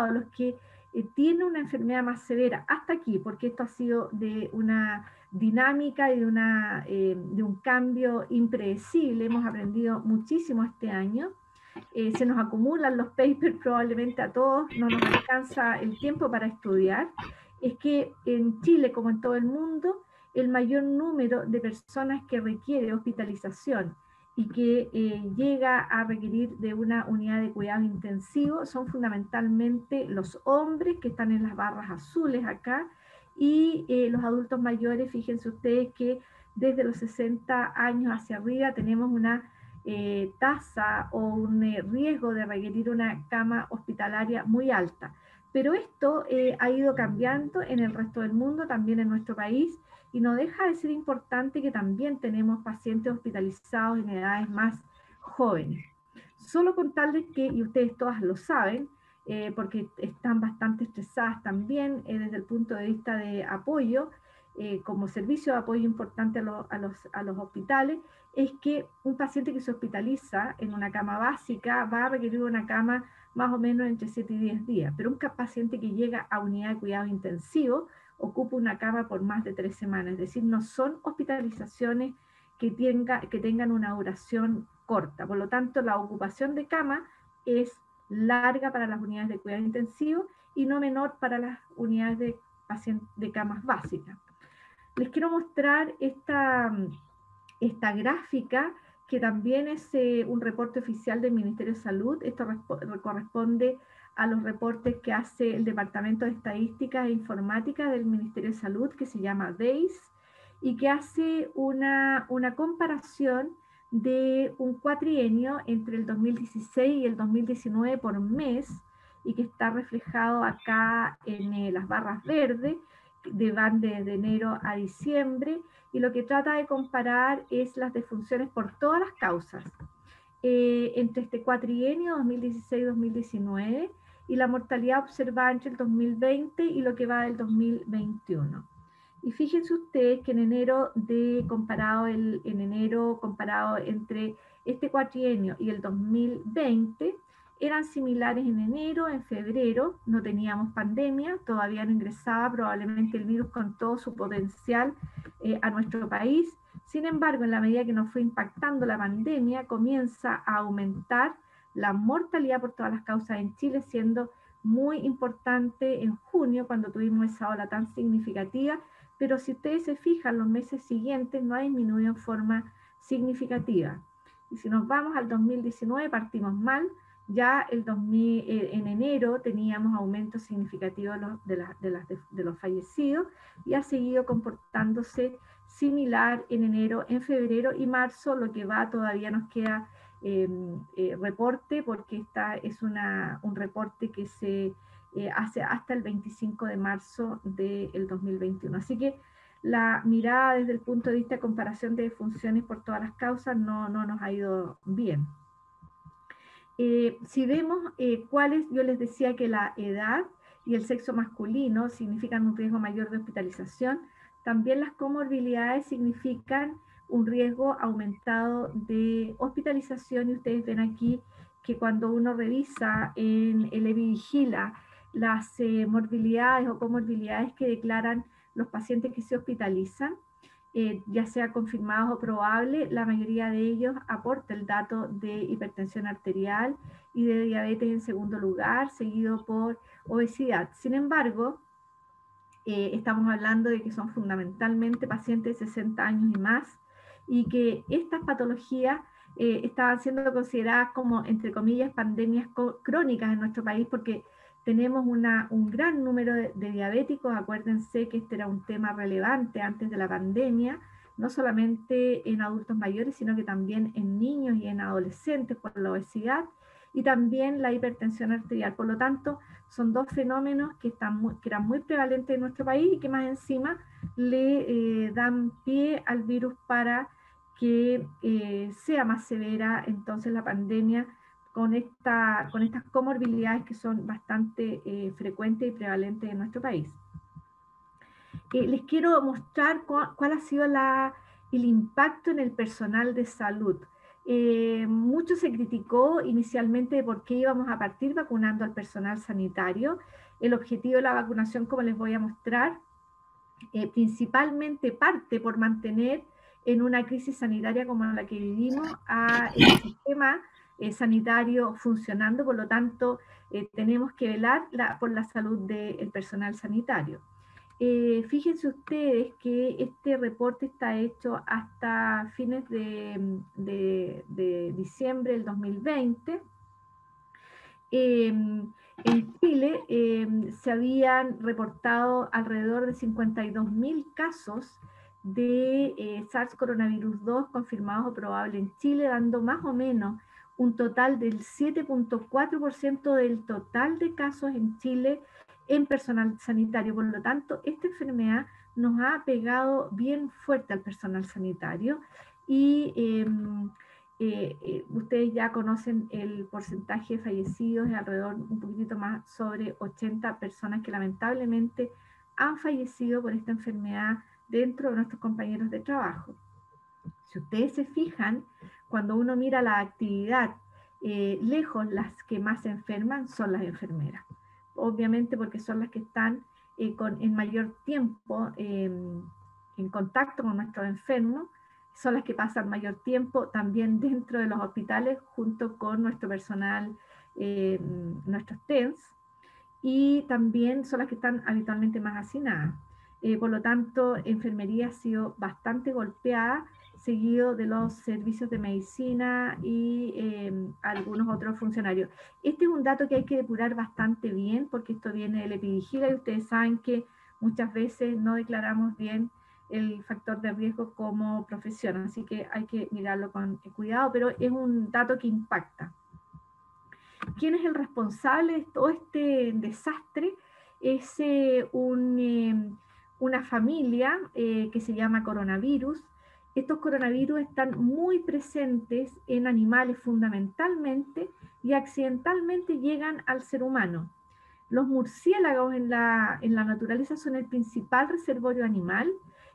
cuidado, los que tienen una enfermedad más severa, hasta aquí, porque esto ha sido de una dinámica y de un cambio impredecible, hemos aprendido muchísimo este año, se nos acumulan los papers probablemente a todos, no nos alcanza el tiempo para estudiar, es que en Chile, como en todo el mundo, el mayor número de personas que requiere hospitalización y que llega a requerir de una unidad de cuidado intensivo son fundamentalmente los hombres que están en las barras azules acá y los adultos mayores. Fíjense ustedes que desde los 60 años hacia arriba tenemos una tasa o un riesgo de requerir una cama hospitalaria muy alta. Pero esto ha ido cambiando en el resto del mundo, también en nuestro país, y no deja de ser importante que también tenemos pacientes hospitalizados en edades más jóvenes. Solo contarles que, y ustedes todas lo saben, porque están bastante estresadas también desde el punto de vista de apoyo, como servicio de apoyo importante a los hospitales, es que un paciente que se hospitaliza en una cama básica va a requerir una cama más o menos entre 7 y 10 días, pero un paciente que llega a unidad de cuidados intensivos ocupa una cama por más de 3 semanas, es decir, no son hospitalizaciones que tengan una duración corta. Por lo tanto, la ocupación de cama es larga para las unidades de cuidado intensivo y no menor para las unidades de camas básicas. Les quiero mostrar esta gráfica que también es un reporte oficial del Ministerio de Salud. Esto corresponde a los reportes que hace el Departamento de Estadísticas e Informática del Ministerio de Salud, que se llama DAIS, y que hace una comparación de un cuatrienio entre el 2016 y el 2019 por mes, y que está reflejado acá en las barras verdes, van desde enero a diciembre, y lo que trata de comparar es las defunciones por todas las causas entre este cuatrienio 2016-2019 y la mortalidad observada entre el 2020 y lo que va del 2021. Y fíjense ustedes que en enero comparado entre este cuatrienio y el 2020 eran similares en enero, en febrero no teníamos pandemia, todavía no ingresaba probablemente el virus con todo su potencial a nuestro país. Sin embargo, en la medida que nos fue impactando la pandemia, comienza a aumentar la mortalidad por todas las causas en Chile, siendo muy importante en junio, cuando tuvimos esa ola tan significativa, pero si ustedes se fijan, los meses siguientes no ha disminuido en forma significativa. Y si nos vamos al 2019, partimos mal, ya en enero teníamos aumentos significativos de los fallecidos y ha seguido comportándose similar en enero, en febrero y marzo, lo que va todavía nos queda reporte, porque esta es un reporte que se hace hasta el 25 de marzo del 2021. Así que la mirada desde el punto de vista de comparación de funciones por todas las causas no nos ha ido bien. Si vemos yo les decía que la edad y el sexo masculino significan un riesgo mayor de hospitalización, también las comorbilidades significan un riesgo aumentado de hospitalización, y ustedes ven aquí que cuando uno revisa en el EBI-Vigila las morbilidades o comorbilidades que declaran los pacientes que se hospitalizan, ya sea confirmados o probables, la mayoría de ellos aporta el dato de hipertensión arterial y de diabetes en segundo lugar, seguido por obesidad. Sin embargo, estamos hablando de que son fundamentalmente pacientes de 60 años y más, y que estas patologías estaban siendo consideradas como, entre comillas, pandemias crónicas en nuestro país, porque tenemos un gran número de diabéticos. Acuérdense que este era un tema relevante antes de la pandemia, no solamente en adultos mayores, sino que también en niños y en adolescentes por la obesidad, y también la hipertensión arterial. Por lo tanto, son dos fenómenos que eran muy prevalentes en nuestro país y que más encima le dan pie al virus para que sea más severa entonces la pandemia con estas comorbilidades que son bastante frecuentes y prevalentes en nuestro país. Les quiero mostrar cuál ha sido el impacto en el personal de salud. Mucho se criticó inicialmente de por qué íbamos a partir vacunando al personal sanitario. El objetivo de la vacunación, como les voy a mostrar, principalmente parte por mantener en una crisis sanitaria como la que vivimos a el sistema sanitario funcionando, por lo tanto tenemos que velar por la salud del personal sanitario. Fíjense ustedes que este reporte está hecho hasta fines de diciembre del 2020. En Chile se habían reportado alrededor de 52.000 casos de SARS coronavirus 2 confirmados o probables en Chile, dando más o menos un total del 7.4% del total de casos en Chile en personal sanitario. Por lo tanto, esta enfermedad nos ha pegado bien fuerte al personal sanitario y ustedes ya conocen el porcentaje de fallecidos, de alrededor un poquitito más sobre 80 personas que lamentablemente han fallecido por esta enfermedad dentro de nuestros compañeros de trabajo. Si ustedes se fijan, cuando uno mira la actividad, lejos las que más se enferman son las enfermeras. Obviamente porque son las que están en mayor tiempo en contacto con nuestros enfermos, son las que pasan mayor tiempo también dentro de los hospitales junto con nuestro personal, nuestros TENS, y también son las que están habitualmente más hacinadas. Por lo tanto, enfermería ha sido bastante golpeada, seguido de los servicios de medicina y algunos otros funcionarios. Este es un dato que hay que depurar bastante bien, porque esto viene del Epidvigila y ustedes saben que muchas veces no declaramos bien el factor de riesgo como profesión, así que hay que mirarlo con cuidado, pero es un dato que impacta. ¿Quién es el responsable de todo este desastre? Es una familia que se llama coronavirus. Estos coronavirus están muy presentes en animales fundamentalmente y accidentalmente llegan al ser humano. Los murciélagos en la naturaleza son el principal reservorio animal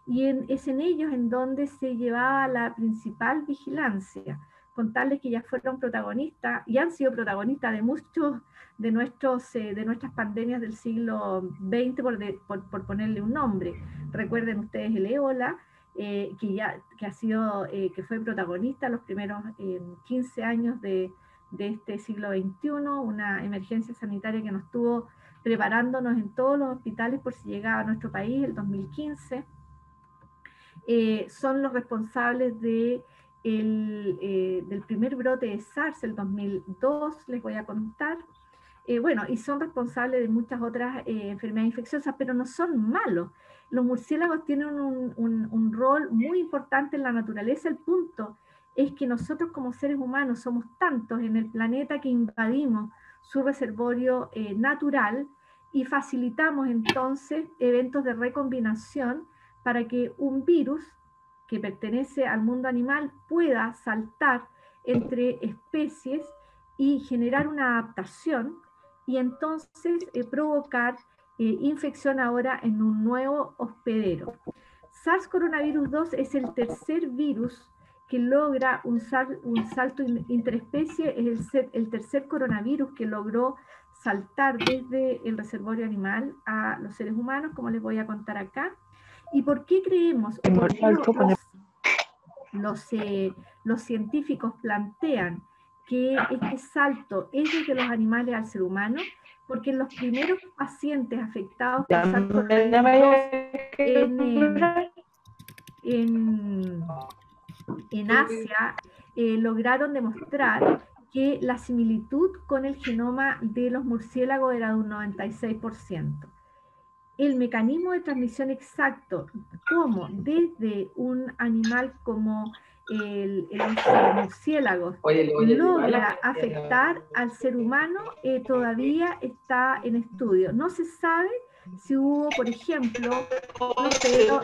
y es en ellos en donde se llevaba la principal vigilancia, contarles que ya fueron protagonistas y han sido protagonistas de muchos de nuestras pandemias del siglo XX, por ponerle un nombre. Recuerden ustedes el ébola, que fue protagonista los primeros 15 años de este siglo XXI, una emergencia sanitaria que nos estuvo preparándonos en todos los hospitales por si llegaba a nuestro país el 2015. Son los responsables del primer brote de SARS, el 2002, les voy a contar. Bueno, y son responsables de muchas otras enfermedades infecciosas, pero no son malos. Los murciélagos tienen un rol muy importante en la naturaleza. El punto es que nosotros como seres humanos somos tantos en el planeta que invadimos su reservorio natural y facilitamos entonces eventos de recombinación para que un virus que pertenece al mundo animal pueda saltar entre especies y generar una adaptación y entonces provocar infección ahora en un nuevo hospedero. SARS coronavirus 2 es el tercer virus que logra un salto interespecie, es el tercer coronavirus que logró saltar desde el reservorio animal a los seres humanos, como les voy a contar acá. ¿Y por qué creemos, o por qué los científicos plantean que este salto es desde los animales al ser humano? Porque los primeros pacientes afectados por SARS-CoV-2 en Asia lograron demostrar que la similitud con el genoma de los murciélagos era de un 96%. El mecanismo de transmisión exacto, cómo desde un animal como los murciélagos logra afectar al ser humano, todavía está en estudio. No se sabe si hubo, por ejemplo, un hospedero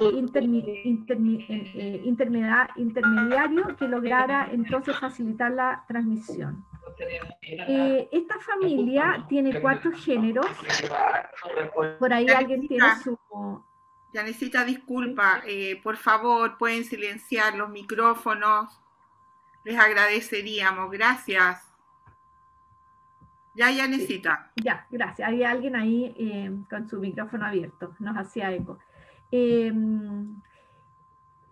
intermediario que lograra entonces facilitar la transmisión. Esta familia tiene 4 géneros. Por ahí alguien tiene su... Yanecita, disculpa, por favor, pueden silenciar los micrófonos. Les agradeceríamos. Gracias. Ya Sí. necesita. Ya, gracias. Había alguien ahí con su micrófono abierto, nos hacía eco. Eh,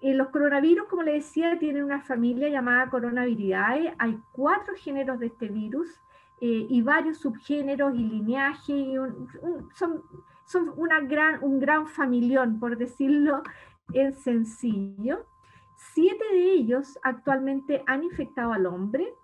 los coronavirus, como le decía, tienen una familia llamada Coronaviridae. Hay 4 géneros de este virus y varios subgéneros y linajes. Son un gran familión, por decirlo en sencillo. 7 de ellos actualmente han infectado al hombre.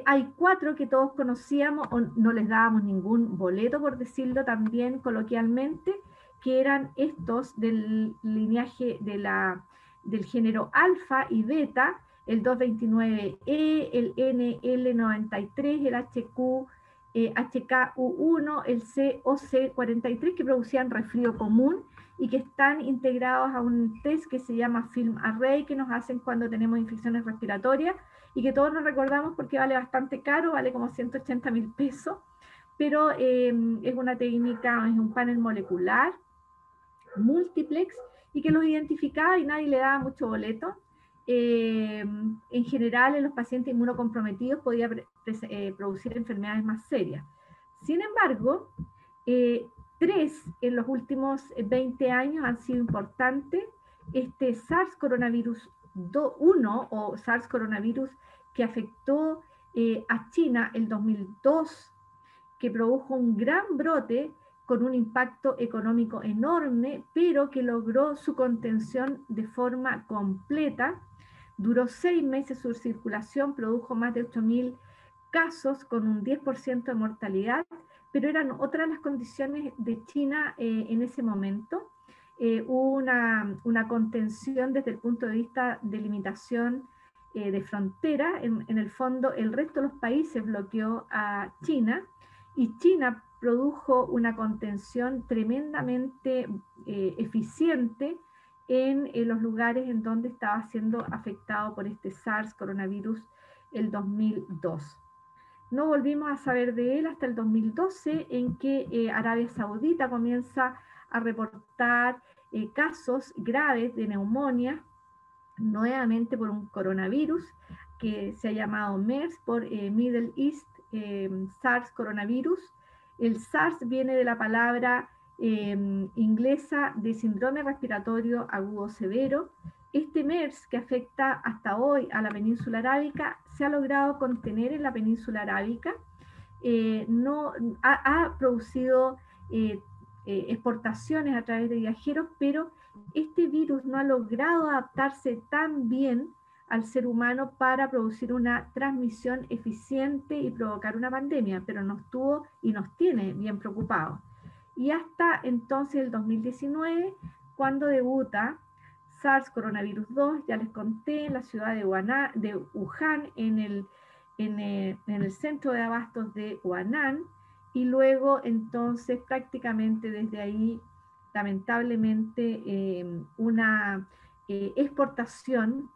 Hay 4 que todos conocíamos o no les dábamos ningún boleto, por decirlo también coloquialmente, que eran estos del linaje del género alfa y beta, el 229E, el NL93, el HKU1, el COC43, que producían resfrío común y que están integrados a un test que se llama Film Array, que nos hacen cuando tenemos infecciones respiratorias y que todos nos recordamos porque vale bastante caro, vale como 180.000 pesos, pero es una técnica, es un panel molecular múltiplex y que los identificaba y nadie le daba mucho boleto. En general, en los pacientes inmunocomprometidos podía producir enfermedades más serias. Sin embargo, 3 en los últimos 20 años han sido importantes. Este SARS coronavirus 1 o SARS coronavirus que afectó a China el 2002, que produjo un gran brote con un impacto económico enorme, pero que logró su contención de forma completa. Duró 6 meses su circulación, produjo más de 8.000 casos con un 10% de mortalidad, pero eran otras las condiciones de China en ese momento. Hubo una contención desde el punto de vista de limitación de frontera. En el fondo, el resto de los países bloqueó a China y China produjo una contención tremendamente eficiente en los lugares en donde estaba siendo afectado por este SARS coronavirus el 2002. No volvimos a saber de él hasta el 2012, en que Arabia Saudita comienza a reportar casos graves de neumonía, nuevamente por un coronavirus que se ha llamado MERS, por Middle East SARS coronavirus. El SARS viene de la palabra inglesa de síndrome respiratorio agudo severo. Este MERS, que afecta hasta hoy a la península arábica, se ha logrado contener en la península arábica. No, ha producido exportaciones a través de viajeros, pero este virus no ha logrado adaptarse tan bien al ser humano para producir una transmisión eficiente y provocar una pandemia, pero nos tuvo y nos tiene bien preocupados. Y hasta entonces, el 2019, cuando debuta SARS coronavirus 2, ya les conté, en la ciudad de Wuhan, en el centro de abastos de Huanan, y luego entonces prácticamente desde ahí, lamentablemente, una exportación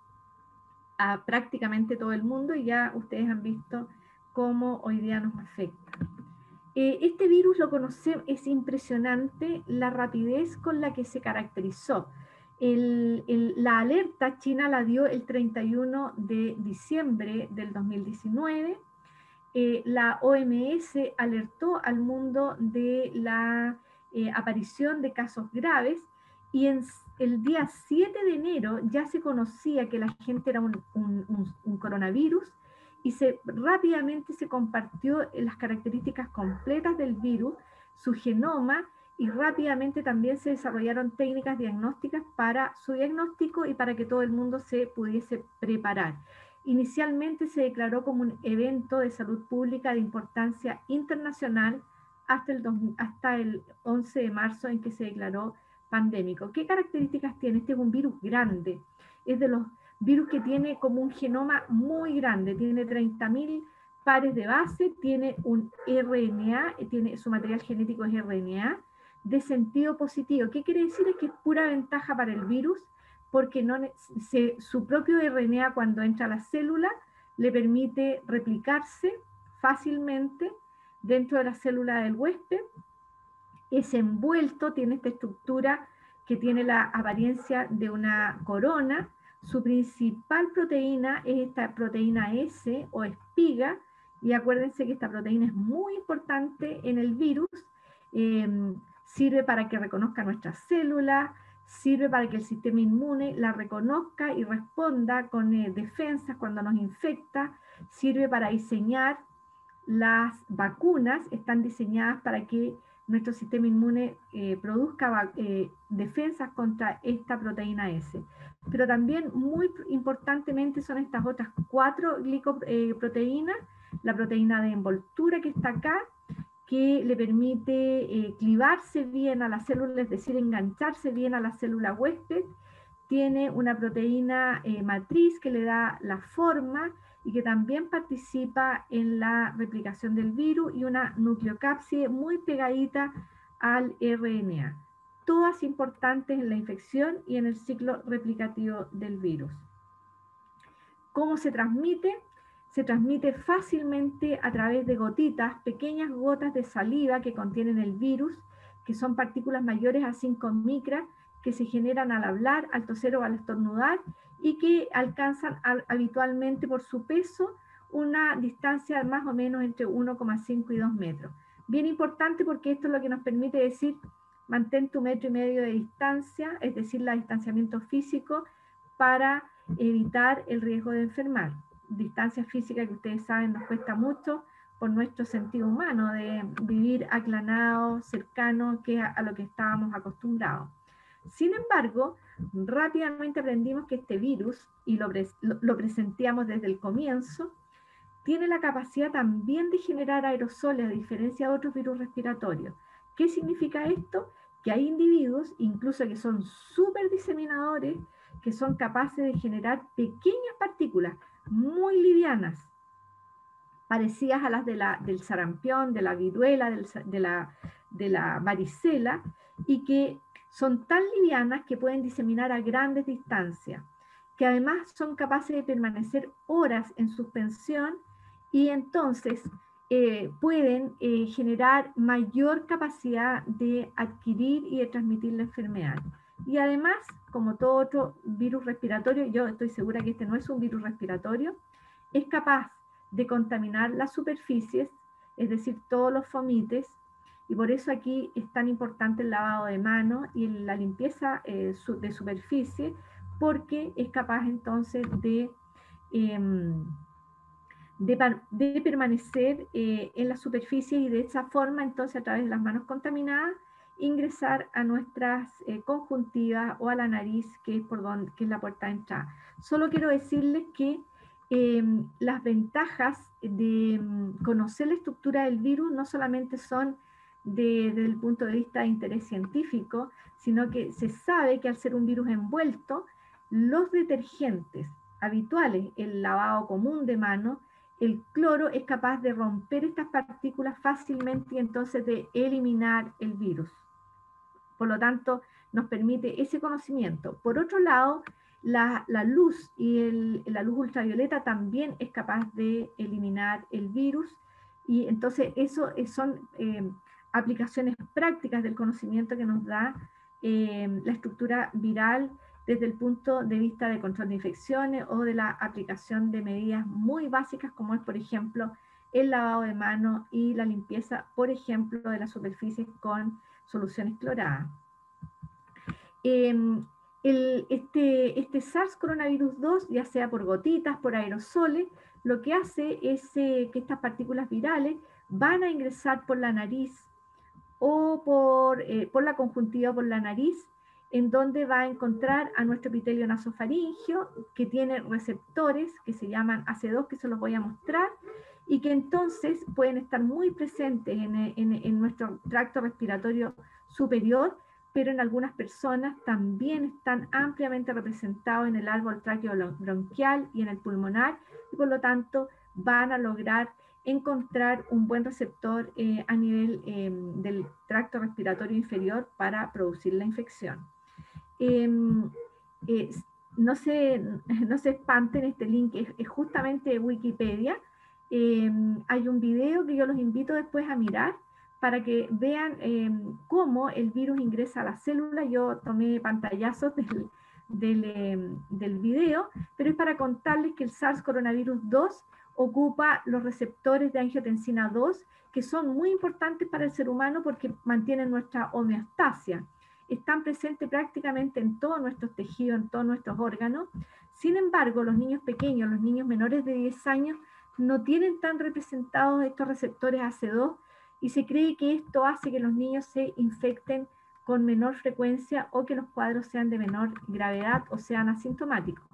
a prácticamente todo el mundo y ya ustedes han visto cómo hoy día nos afecta. Este virus lo conocemos, es impresionante la rapidez con la que se caracterizó. La alerta China la dio el 31 de diciembre del 2019. La OMS alertó al mundo de la aparición de casos graves y el día 7 de enero ya se conocía que la gente era un coronavirus y rápidamente se compartió las características completas del virus, su genoma, y rápidamente también se desarrollaron técnicas diagnósticas para su diagnóstico y para que todo el mundo se pudiese preparar. Inicialmente se declaró como un evento de salud pública de importancia internacional hasta el 11 de marzo, en que se declaró pandémico. ¿Qué características tiene? Este es un virus grande, es de los virus que tiene como un genoma muy grande, tiene 30.000 pares de base, tiene un RNA, su material genético es RNA de sentido positivo. ¿Qué quiere decir? Es que es pura ventaja para el virus, porque su propio RNA, cuando entra a la célula, le permite replicarse fácilmente dentro de la célula del huésped. Es envuelto, tiene esta estructura que tiene la apariencia de una corona, Su principal proteína es esta proteína S o espiga, y acuérdense que esta proteína es muy importante en el virus. Sirve para que reconozca nuestras células, sirve para que el sistema inmune la reconozca y responda con defensas cuando nos infecta, sirve para diseñar las vacunas, están diseñadas para que nuestro sistema inmune produzca defensas contra esta proteína S. Pero también muy importantemente son estas otras 4 glicoproteínas, la proteína de envoltura que está acá, que le permite clivarse bien a la célula, es decir, engancharse bien a la célula huésped. Tiene una proteína matriz que le da la forma y que también participa en la replicación del virus, y una nucleocápside muy pegadita al RNA. Todas importantes en la infección y en el ciclo replicativo del virus. ¿Cómo se transmite? Se transmite fácilmente a través de gotitas, pequeñas gotas de saliva que contienen el virus, que son partículas mayores a 5 micras, que se generan al hablar, al toser o al estornudar, y que alcanzan habitualmente por su peso una distancia más o menos entre 1,5 y 2 metros. Bien importante, porque esto es lo que nos permite decir: mantén tu 1,5 metros de distancia, es decir, el distanciamiento físico, para evitar el riesgo de enfermar. Distancia física que ustedes saben nos cuesta mucho por nuestro sentido humano de vivir aclanados, cercanos, que es a lo que estábamos acostumbrados. Sin embargo, rápidamente aprendimos que este virus, y lo presentíamos desde el comienzo, tiene la capacidad también de generar aerosoles, a diferencia de otros virus respiratorios. ¿Qué significa esto? Que hay individuos, incluso que son súper diseminadores, que son capaces de generar pequeñas partículas muy livianas, parecidas a las del sarampión, de la viruela, de la varicela, y que son tan livianas que pueden diseminar a grandes distancias, que además son capaces de permanecer horas en suspensión, y entonces pueden generar mayor capacidad de adquirir y de transmitir la enfermedad. Y además, como todo otro virus respiratorio, yo estoy segura que este no es un virus respiratorio, es capaz de contaminar las superficies, es decir, todos los fomites, y por eso aquí es tan importante el lavado de manos y la limpieza de superficie, porque es capaz entonces de permanecer en la superficie, y de esa forma entonces, a través de las manos contaminadas, ingresar a nuestras conjuntivas o a la nariz, que es la puerta de entrada. Solo quiero decirles que las ventajas de conocer la estructura del virus no solamente son desde el punto de vista de interés científico, sino que se sabe que al ser un virus envuelto, los detergentes habituales, el lavado común de manos, el cloro es capaz de romper estas partículas fácilmente y entonces de eliminar el virus. Por lo tanto, nos permite ese conocimiento. Por otro lado, la luz y la luz ultravioleta también es capaz de eliminar el virus, y entonces eso son aplicaciones prácticas del conocimiento que nos da la estructura viral desde el punto de vista de control de infecciones o de la aplicación de medidas muy básicas, como es, por ejemplo, el lavado de manos y la limpieza, por ejemplo, de las superficies con soluciones cloradas. Este SARS coronavirus 2, ya sea por gotitas, por aerosoles, lo que hace es que estas partículas virales van a ingresar por la nariz o por la conjuntiva, por la nariz, en donde va a encontrar a nuestro epitelio nasofaríngeo, que tiene receptores que se llaman AC2, que se los voy a mostrar, y que entonces pueden estar muy presentes en nuestro tracto respiratorio superior, pero en algunas personas también están ampliamente representados en el árbol traqueobronquial y en el pulmonar, y por lo tanto van a lograr encontrar un buen receptor a nivel del tracto respiratorio inferior para producir la infección. No se espanten, este link es justamente de Wikipedia. Hay un video que yo los invito después a mirar para que vean cómo el virus ingresa a la célula. Yo tomé pantallazos del video, pero es para contarles que el SARS coronavirus 2 ocupa los receptores de angiotensina 2, que son muy importantes para el ser humano porque mantienen nuestra homeostasia. Están presentes prácticamente en todos nuestros tejidos, en todos nuestros órganos. Sin embargo, los niños pequeños, los niños menores de 10 años, no tienen tan representados estos receptores AC2 y se cree que esto hace que los niños se infecten con menor frecuencia o que los cuadros sean de menor gravedad o sean asintomáticos.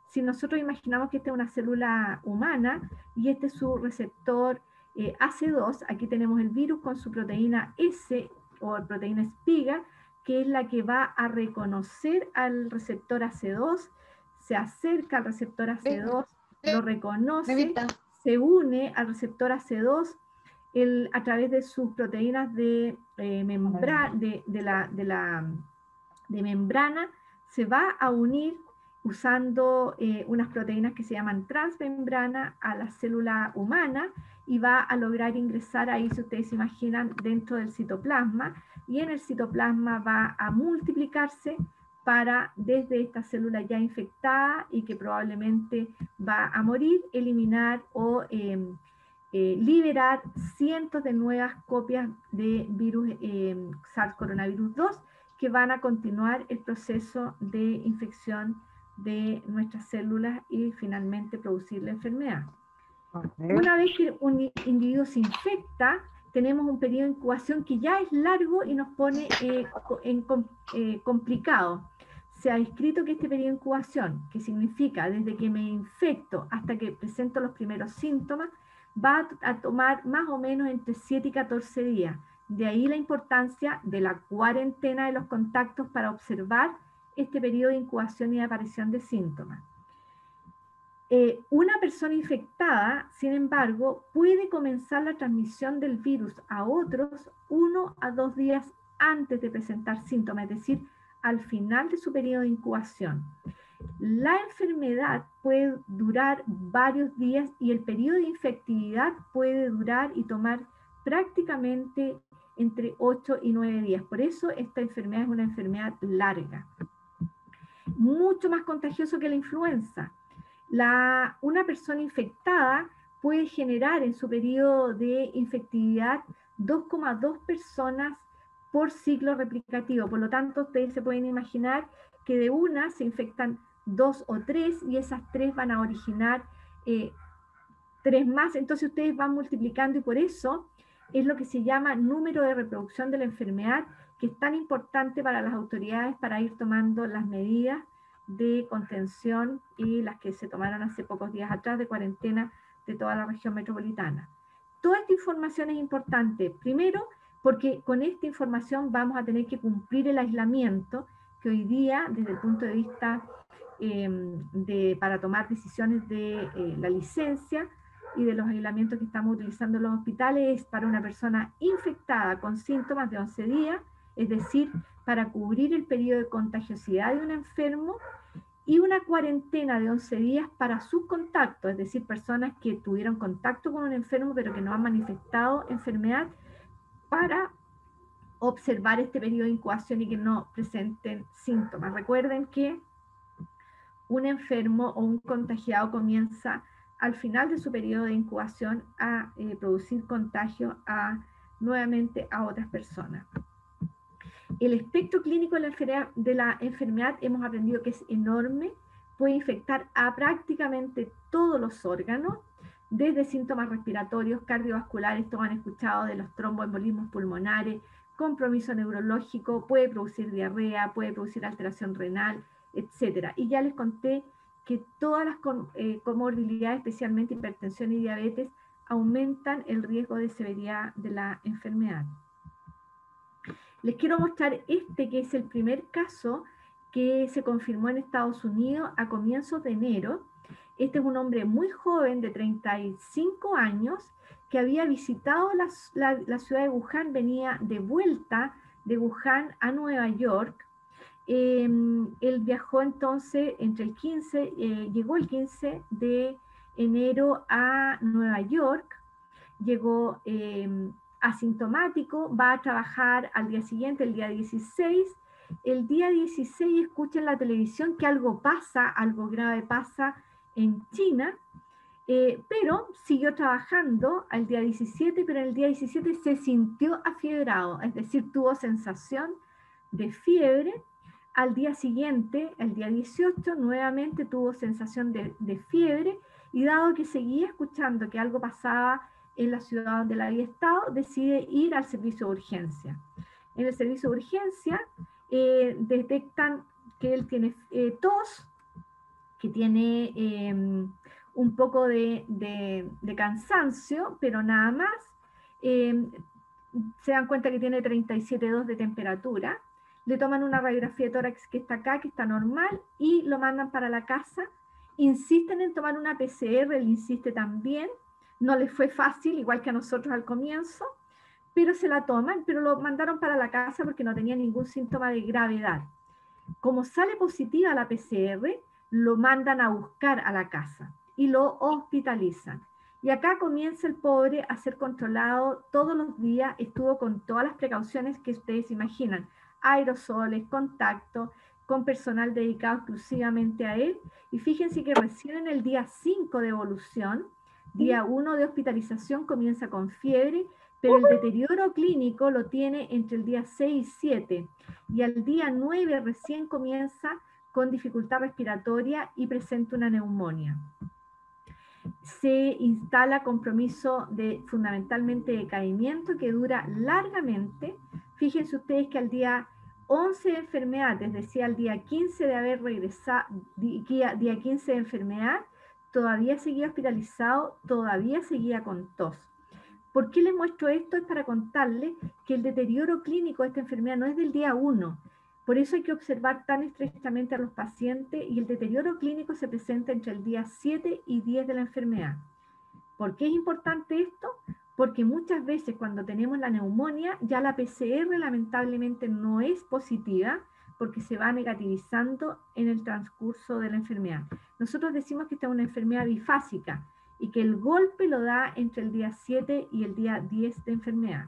Si nosotros imaginamos que esta es una célula humana y este es su receptor AC2, aquí tenemos el virus con su proteína S o proteína espiga, que es la que va a reconocer al receptor AC2, se acerca al receptor AC2, lo reconoce, se une al receptor AC2 a través de sus proteínas de membrana, se va a unir usando unas proteínas que se llaman transmembrana a la célula humana y va a lograr ingresar ahí, si ustedes se imaginan, dentro del citoplasma, y en el citoplasma va a multiplicarse para, desde esta célula ya infectada y que probablemente va a morir, eliminar o liberar cientos de nuevas copias de virus SARS coronavirus 2 que van a continuar el proceso de infección de nuestras células y finalmente producir la enfermedad. Una vez que un individuo se infecta, tenemos un periodo de incubación que ya es largo y nos pone complicado. Se ha descrito que este periodo de incubación, que significa desde que me infecto hasta que presento los primeros síntomas, va a tomar más o menos entre 7 y 14 días. De ahí la importancia de la cuarentena de los contactos para observar este periodo de incubación y de aparición de síntomas. Una persona infectada, sin embargo, puede comenzar la transmisión del virus a otros 1 a 2 días antes de presentar síntomas, es decir, al final de su periodo de incubación. La enfermedad puede durar varios días y el periodo de infectividad puede durar y tomar prácticamente entre 8 y 9 días. Por eso esta enfermedad es una enfermedad larga. Mucho más contagioso que la influenza. Una persona infectada puede generar en su periodo de infectividad 2,2 personas por ciclo replicativo. Por lo tanto, ustedes se pueden imaginar que de una se infectan 2 o 3 y esas 3 van a originar 3 más. Entonces ustedes van multiplicando y por eso es lo que se llama número de reproducción de la enfermedad, que es tan importante para las autoridades para ir tomando las medidas de contención y las que se tomaron hace pocos días atrás de cuarentena de toda la región metropolitana. Toda esta información es importante, primero porque con esta información vamos a tener que cumplir el aislamiento que hoy día, desde el punto de vista para tomar decisiones de la licencia y de los aislamientos que estamos utilizando en los hospitales, es para una persona infectada con síntomas de 11 días, es decir, para cubrir el periodo de contagiosidad de un enfermo, y una cuarentena de 11 días para sus contactos, es decir, personas que tuvieron contacto con un enfermo pero que no han manifestado enfermedad, para observar este periodo de incubación y que no presenten síntomas. Recuerden que un enfermo o un contagiado comienza al final de su periodo de incubación a producir contagio nuevamente a otras personas. El espectro clínico de la enfermedad hemos aprendido que es enorme, puede infectar a prácticamente todos los órganos, desde síntomas respiratorios, cardiovasculares, todos han escuchado de los tromboembolismos pulmonares, compromiso neurológico, puede producir diarrea, puede producir alteración renal, etc. Y ya les conté que todas las comorbilidades, especialmente hipertensión y diabetes, aumentan el riesgo de severidad de la enfermedad. Les quiero mostrar que es el primer caso que se confirmó en Estados Unidos a comienzos de enero. Este es un hombre muy joven, de 35 años, que había visitado la ciudad de Wuhan, venía de vuelta de Wuhan a Nueva York. Él viajó entonces llegó el 15 de enero a Nueva York, llegó asintomático, va a trabajar al día siguiente, el día 16, el día 16 escucha en la televisión que algo pasa, algo grave pasa en China, pero siguió trabajando al día 17, pero el día 17 se sintió afiebrado, es decir, tuvo sensación de fiebre. Al día siguiente, el día 18, nuevamente tuvo sensación de fiebre, y dado que seguía escuchando que algo pasaba en la ciudad donde él había estado, decide ir al servicio de urgencia. En el servicio de urgencia detectan que él tiene tos, que tiene un poco de cansancio, pero nada más. Eh, Se dan cuenta que tiene 37,2 de temperatura. Le toman una radiografía de tórax que está acá, que está normal, y lo mandan para la casa. Insisten en tomar una PCR, él insiste también. No les fue fácil, igual que a nosotros al comienzo, pero se la toman, pero lo mandaron para la casa porque no tenía ningún síntoma de gravedad. Como sale positiva la PCR, lo mandan a buscar a la casa y lo hospitalizan. Y acá comienza el pobre a ser controlado todos los días, estuvo con todas las precauciones que ustedes imaginan, aerosoles, contacto, con personal dedicado exclusivamente a él. Y fíjense que recién en el día 5 de evolución, día 1 de hospitalización, comienza con fiebre, pero el deterioro clínico lo tiene entre el día 6 y 7, y al día 9 recién comienza con dificultad respiratoria y presenta una neumonía. Se instala compromiso fundamentalmente de decaimiento que dura largamente. Fíjense ustedes que al día 11 de enfermedad, es decir, al día 15 de haber regresado, día 15 de enfermedad, todavía seguía hospitalizado, todavía seguía con tos. ¿Por qué les muestro esto? Es para contarles que el deterioro clínico de esta enfermedad no es del día 1. Por eso hay que observar tan estrechamente a los pacientes, y el deterioro clínico se presenta entre el día 7 y 10 de la enfermedad. ¿Por qué es importante esto? Porque muchas veces cuando tenemos la neumonía, ya la PCR lamentablemente no es positiva, porque se va negativizando en el transcurso de la enfermedad. Nosotros decimos que esta es una enfermedad bifásica y que el golpe lo da entre el día 7 y el día 10 de enfermedad.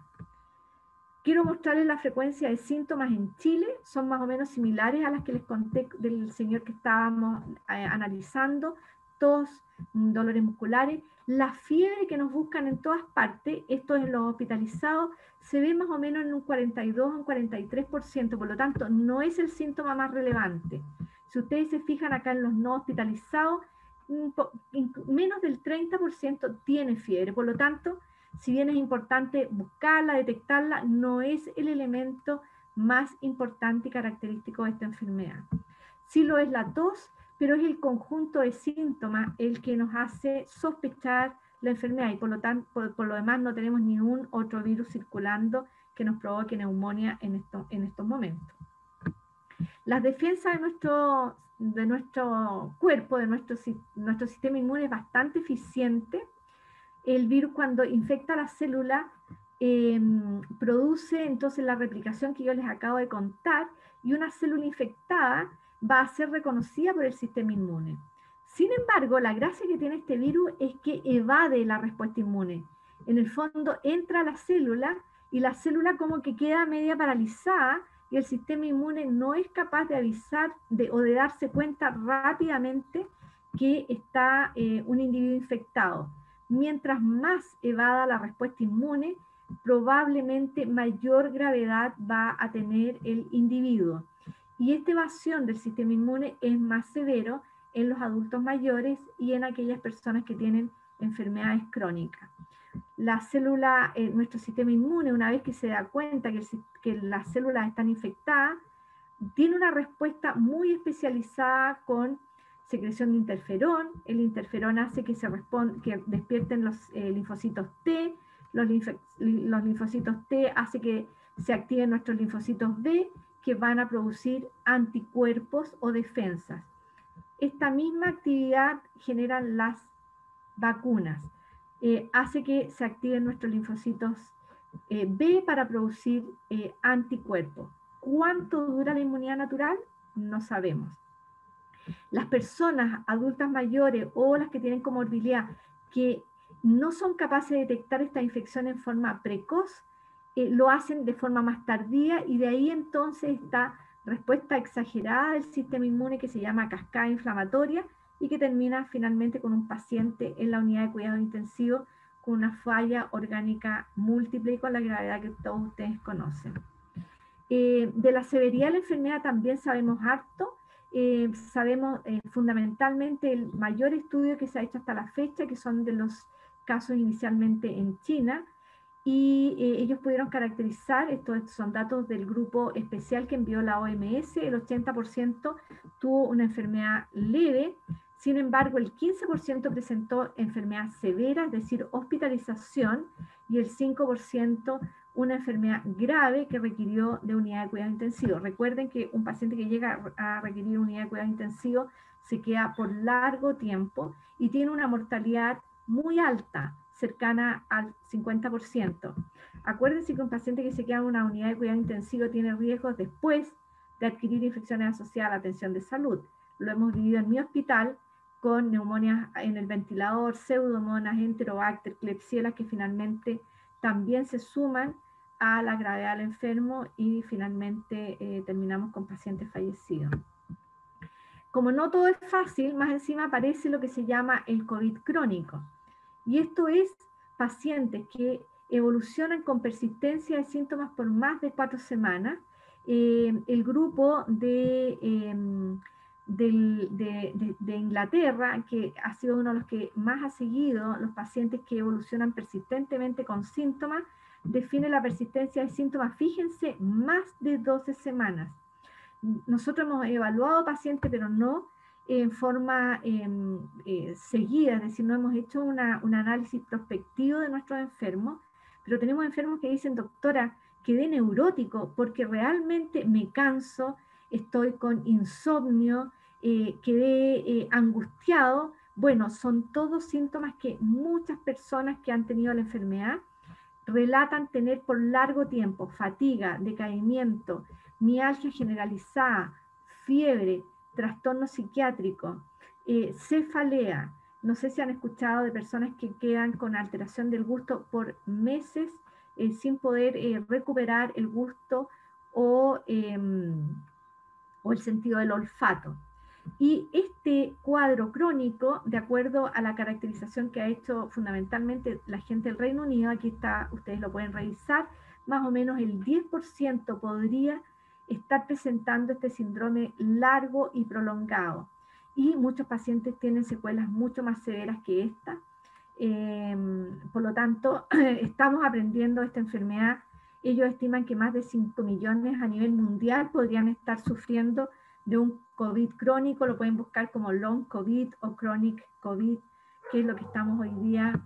Quiero mostrarles la frecuencia de síntomas en Chile, son más o menos similares a las que les conté del señor que estábamos analizando: tos, dolores musculares, la fiebre que nos buscan en todas partes. Esto en los hospitalizados se ve más o menos en un 42 o un 43%, por lo tanto no es el síntoma más relevante. Si ustedes se fijan acá en los no hospitalizados, menos del 30% tiene fiebre, por lo tanto, si bien es importante buscarla, detectarla, no es el elemento más importante y característico de esta enfermedad. Sí lo es la tos, pero es el conjunto de síntomas el que nos hace sospechar la enfermedad, y por lo tanto, por lo demás no tenemos ningún otro virus circulando que nos provoque neumonía en estos momentos. Las defensas de nuestro cuerpo, de nuestro sistema inmune, es bastante eficiente. El virus, cuando infecta la célula, produce entonces la replicación que yo les acabo de contar, y una célula infectada va a ser reconocida por el sistema inmune. Sin embargo, la gracia que tiene este virus es que evade la respuesta inmune. En el fondo entra a la célula y la célula como que queda media paralizada, y el sistema inmune no es capaz de avisar o de darse cuenta rápidamente que está un individuo infectado. Mientras más evada la respuesta inmune, probablemente mayor gravedad va a tener el individuo. Y esta evasión del sistema inmune es más severo en los adultos mayores y en aquellas personas que tienen enfermedades crónicas. La célula, nuestro sistema inmune, una vez que se da cuenta que las células están infectadas, tiene una respuesta muy especializada con secreción de interferón. El interferón hace que despierten los linfocitos T, los linfocitos T hace que se activen nuestros linfocitos B, que van a producir anticuerpos o defensas. Esta misma actividad generan las vacunas. Hace que se activen nuestros linfocitos B para producir anticuerpos. ¿Cuánto dura la inmunidad natural? No sabemos. Las personas adultas mayores o las que tienen comorbilidad que no son capaces de detectar esta infección en forma precoz, lo hacen de forma más tardía, y de ahí entonces esta respuesta exagerada del sistema inmune que se llama cascada inflamatoria y que termina finalmente con un paciente en la unidad de cuidado intensivo con una falla orgánica múltiple y con la gravedad que todos ustedes conocen. De la severidad de la enfermedad también sabemos harto. Sabemos fundamentalmente el mayor estudio que se ha hecho hasta la fecha, que son de los casos inicialmente en China, y ellos pudieron caracterizar, estos son datos del grupo especial que envió la OMS, el 80% tuvo una enfermedad leve, sin embargo el 15% presentó enfermedad severa, es decir, hospitalización, y el 5% una enfermedad grave que requirió de unidad de cuidado intensivo. Recuerden que un paciente que llega a requerir unidad de cuidado intensivo se queda por largo tiempo y tiene una mortalidad muy alta, cercana al 50%. Acuérdense que un paciente que se queda en una unidad de cuidado intensivo tiene riesgos después de adquirir infecciones asociadas a la atención de salud. Lo hemos vivido en mi hospital con neumonias en el ventilador, pseudomonas, enterobacter, klebsiella, que finalmente también se suman a la gravedad del enfermo y finalmente terminamos con pacientes fallecidos. Como no todo es fácil, más encima aparece lo que se llama el COVID crónico. Y esto es pacientes que evolucionan con persistencia de síntomas por más de 4 semanas. El grupo de Inglaterra, que ha sido uno de los que más ha seguido los pacientes que evolucionan persistentemente con síntomas, define la persistencia de síntomas, fíjense, más de 12 semanas. Nosotros hemos evaluado pacientes, pero no en forma seguida, es decir, no hemos hecho un análisis prospectivo de nuestros enfermos, pero tenemos enfermos que dicen, doctora, quedé neurótico porque realmente me canso, estoy con insomnio, quedé angustiado. Bueno, son todos síntomas que muchas personas que han tenido la enfermedad relatan tener por largo tiempo: fatiga, decaimiento, mialgia generalizada, fiebre, trastorno psiquiátrico, cefalea. No sé si han escuchado de personas que quedan con alteración del gusto por meses sin poder recuperar el gusto o el sentido del olfato. Y este cuadro crónico, de acuerdo a la caracterización que ha hecho fundamentalmente la gente del Reino Unido, aquí está, ustedes lo pueden revisar, más o menos el 10% podría estar presentando este síndrome largo y prolongado. Y muchos pacientes tienen secuelas mucho más severas que esta. Por lo tanto, estamos aprendiendo esta enfermedad. Ellos estiman que más de 5 millones a nivel mundial podrían estar sufriendo de un COVID crónico. Lo pueden buscar como long COVID o chronic COVID, que es lo que estamos hoy día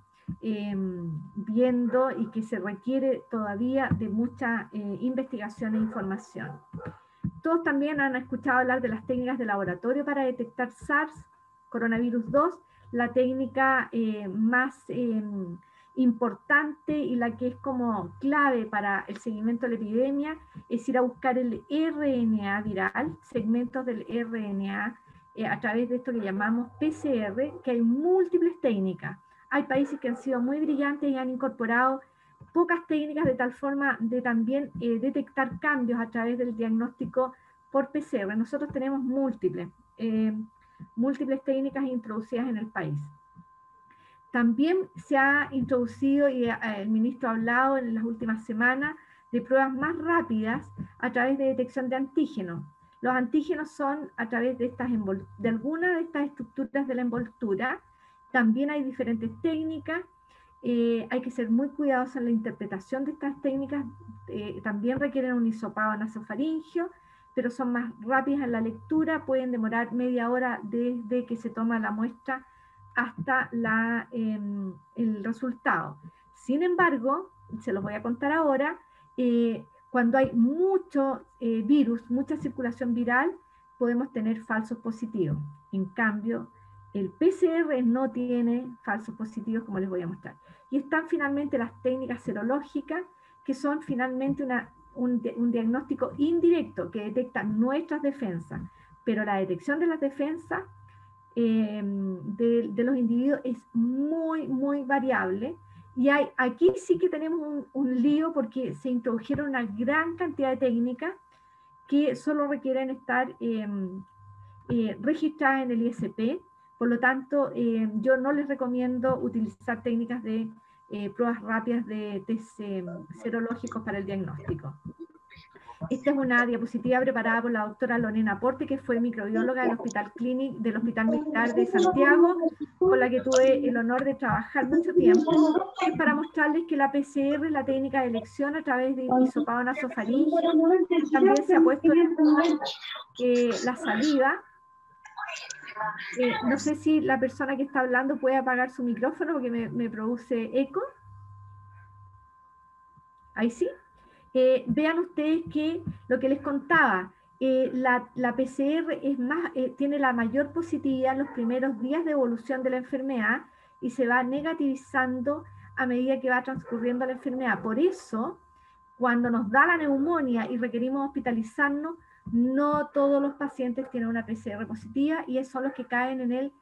viendo y que se requiere todavía de mucha investigación e información. Todos también han escuchado hablar de las técnicas de laboratorio para detectar SARS, coronavirus 2, la técnica más importante y la que es como clave para el seguimiento de la epidemia es ir a buscar el RNA viral, segmentos del RNA, a través de esto que llamamos PCR, que hay múltiples técnicas. Hay países que han sido muy brillantes y han incorporado pocas técnicas de tal forma de también detectar cambios a través del diagnóstico por PCR. Nosotros tenemos múltiples técnicas introducidas en el país. También se ha introducido, y el ministro ha hablado en las últimas semanas, de pruebas más rápidas a través de detección de antígenos. Los antígenos son a través de algunas de estas estructuras de la envoltura. También hay diferentes técnicas. Hay que ser muy cuidadosos en la interpretación de estas técnicas. También requieren un hisopado nasofaringeo, pero son más rápidas en la lectura. Pueden demorar media hora desde que se toma la muestra hasta el resultado. Sin embargo, se los voy a contar ahora, cuando hay mucho virus, mucha circulación viral, podemos tener falsos positivos. En cambio, el PCR no tiene falsos positivos, como les voy a mostrar. Y están finalmente las técnicas serológicas, que son finalmente un diagnóstico indirecto que detecta nuestras defensas, pero la detección de las defensas de los individuos es muy, muy variable. Y aquí sí que tenemos un lío porque se introdujeron una gran cantidad de técnicas que solo requieren estar registradas en el ISP. Por lo tanto, yo no les recomiendo utilizar técnicas de pruebas rápidas de test serológicos para el diagnóstico. Esta es una diapositiva preparada por la doctora Lorena Porte, que fue microbióloga del Hospital Militar de Santiago, con la que tuve el honor de trabajar mucho tiempo. Es para mostrarles que la PCR es la técnica de elección a través de hisopado nasofaringeo. También se ha puesto la saliva. No sé si la persona que está hablando puede apagar su micrófono porque me produce eco. Ahí sí. Vean ustedes que lo que les contaba, la PCR es tiene la mayor positividad en los primeros días de evolución de la enfermedad y se va negativizando a medida que va transcurriendo la enfermedad. Por eso, cuando nos da la neumonía y requerimos hospitalizarnos, no todos los pacientes tienen una PCR positiva y son los que caen en el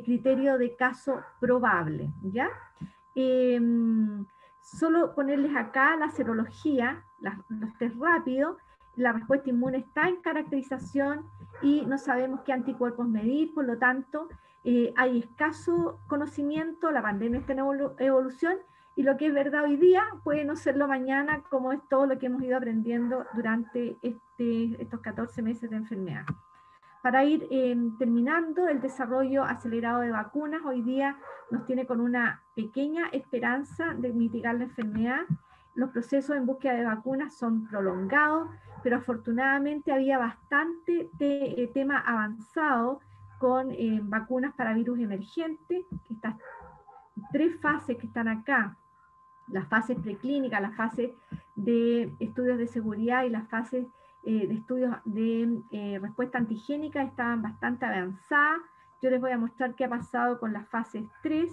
criterio de caso probable, ¿ya? Solo ponerles acá la serología, los test rápidos, la respuesta inmune está en caracterización y no sabemos qué anticuerpos medir, por lo tanto, hay escaso conocimiento, la pandemia está en evolución, y lo que es verdad hoy día puede no serlo mañana, como es todo lo que hemos ido aprendiendo durante estos 14 meses de enfermedad. Para ir terminando, el desarrollo acelerado de vacunas hoy día nos tiene con una pequeña esperanza de mitigar la enfermedad. Los procesos en búsqueda de vacunas son prolongados, pero afortunadamente había bastante tema avanzado con vacunas para virus emergentes. Estas 3 fases que están acá, las fases preclínicas, las fases de estudios de seguridad y las fases de estudios de respuesta antigénica estaban bastante avanzadas. Yo les voy a mostrar qué ha pasado con las fases 3.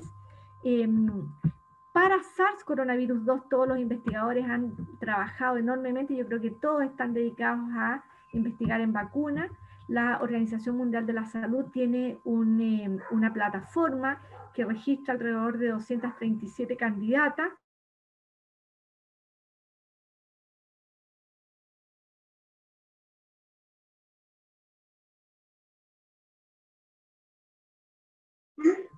Para SARS coronavirus 2 todos los investigadores han trabajado enormemente, yo creo que todos están dedicados a investigar en vacunas. La Organización Mundial de la Salud tiene una plataforma que registra alrededor de 237 candidatas.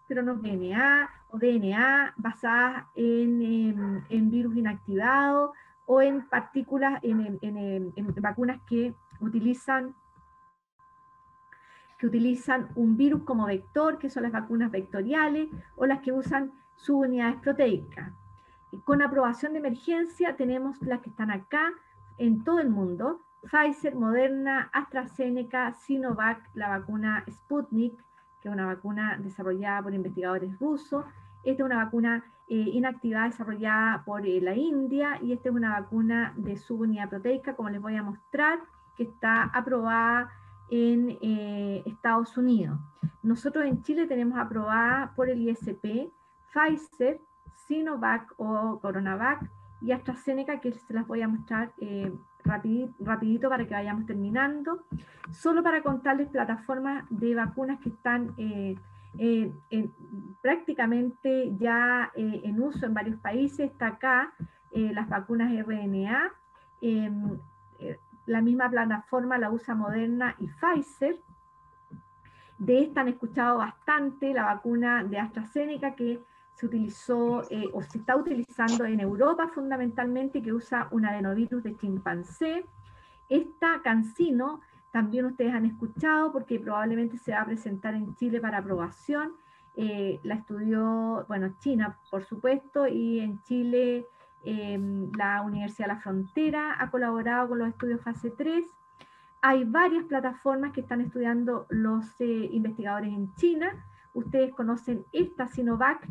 Pero no DNA o DNA basadas en virus inactivados o en partículas, en vacunas que utilizan un virus como vector, que son las vacunas vectoriales, o las que usan subunidades proteicas. Con aprobación de emergencia tenemos las que están acá en todo el mundo: Pfizer, Moderna, AstraZeneca, Sinovac, la vacuna Sputnik, que es una vacuna desarrollada por investigadores rusos. Esta es una vacuna inactivada desarrollada por la India, y esta es una vacuna de subunidad proteica, como les voy a mostrar, que está aprobada en Estados Unidos. Nosotros en Chile tenemos aprobada por el ISP Pfizer, Sinovac o Coronavac y AstraZeneca, que se las voy a mostrar rapidito para que vayamos terminando. Solo para contarles plataformas de vacunas que están prácticamente ya en uso en varios países. Está acá las vacunas RNA. La misma plataforma la usa Moderna y Pfizer. De esta han escuchado bastante la vacuna de AstraZeneca, que se utilizó o se está utilizando en Europa fundamentalmente, que usa un adenovirus de chimpancé. Esta CanSino también ustedes han escuchado porque probablemente se va a presentar en Chile para aprobación. La estudió, bueno, China por supuesto, y en Chile la Universidad de la Frontera ha colaborado con los estudios fase 3. Hay varias plataformas que están estudiando los investigadores en China. Ustedes conocen esta Sinovac,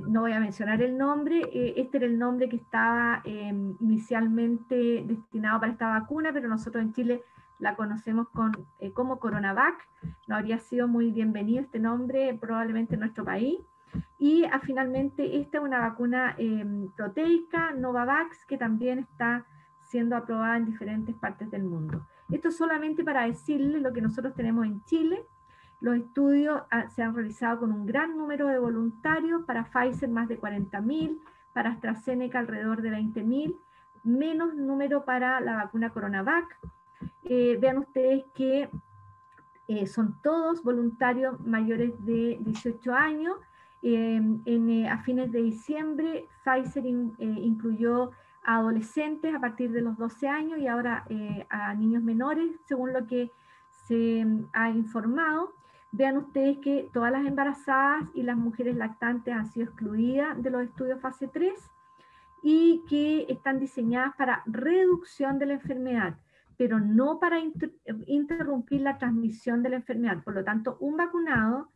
no voy a mencionar el nombre, este era el nombre que estaba inicialmente destinado para esta vacuna, pero nosotros en Chile la conocemos como Coronavac. No habría sido muy bienvenido este nombre probablemente en nuestro país. Y finalmente esta es una vacuna proteica, Novavax, que también está siendo aprobada en diferentes partes del mundo. Esto solamente para decirles lo que nosotros tenemos en Chile. Los estudios se han realizado con un gran número de voluntarios, para Pfizer más de 40.000, para AstraZeneca alrededor de 20.000, menos número para la vacuna Coronavac. Vean ustedes que son todos voluntarios mayores de 18 años. A fines de diciembre, Pfizer incluyó a adolescentes a partir de los 12 años y ahora a niños menores, según lo que se ha informado. Vean ustedes que todas las embarazadas y las mujeres lactantes han sido excluidas de los estudios fase 3 y que están diseñadas para reducción de la enfermedad, pero no para interrumpir la transmisión de la enfermedad. Por lo tanto, un vacunado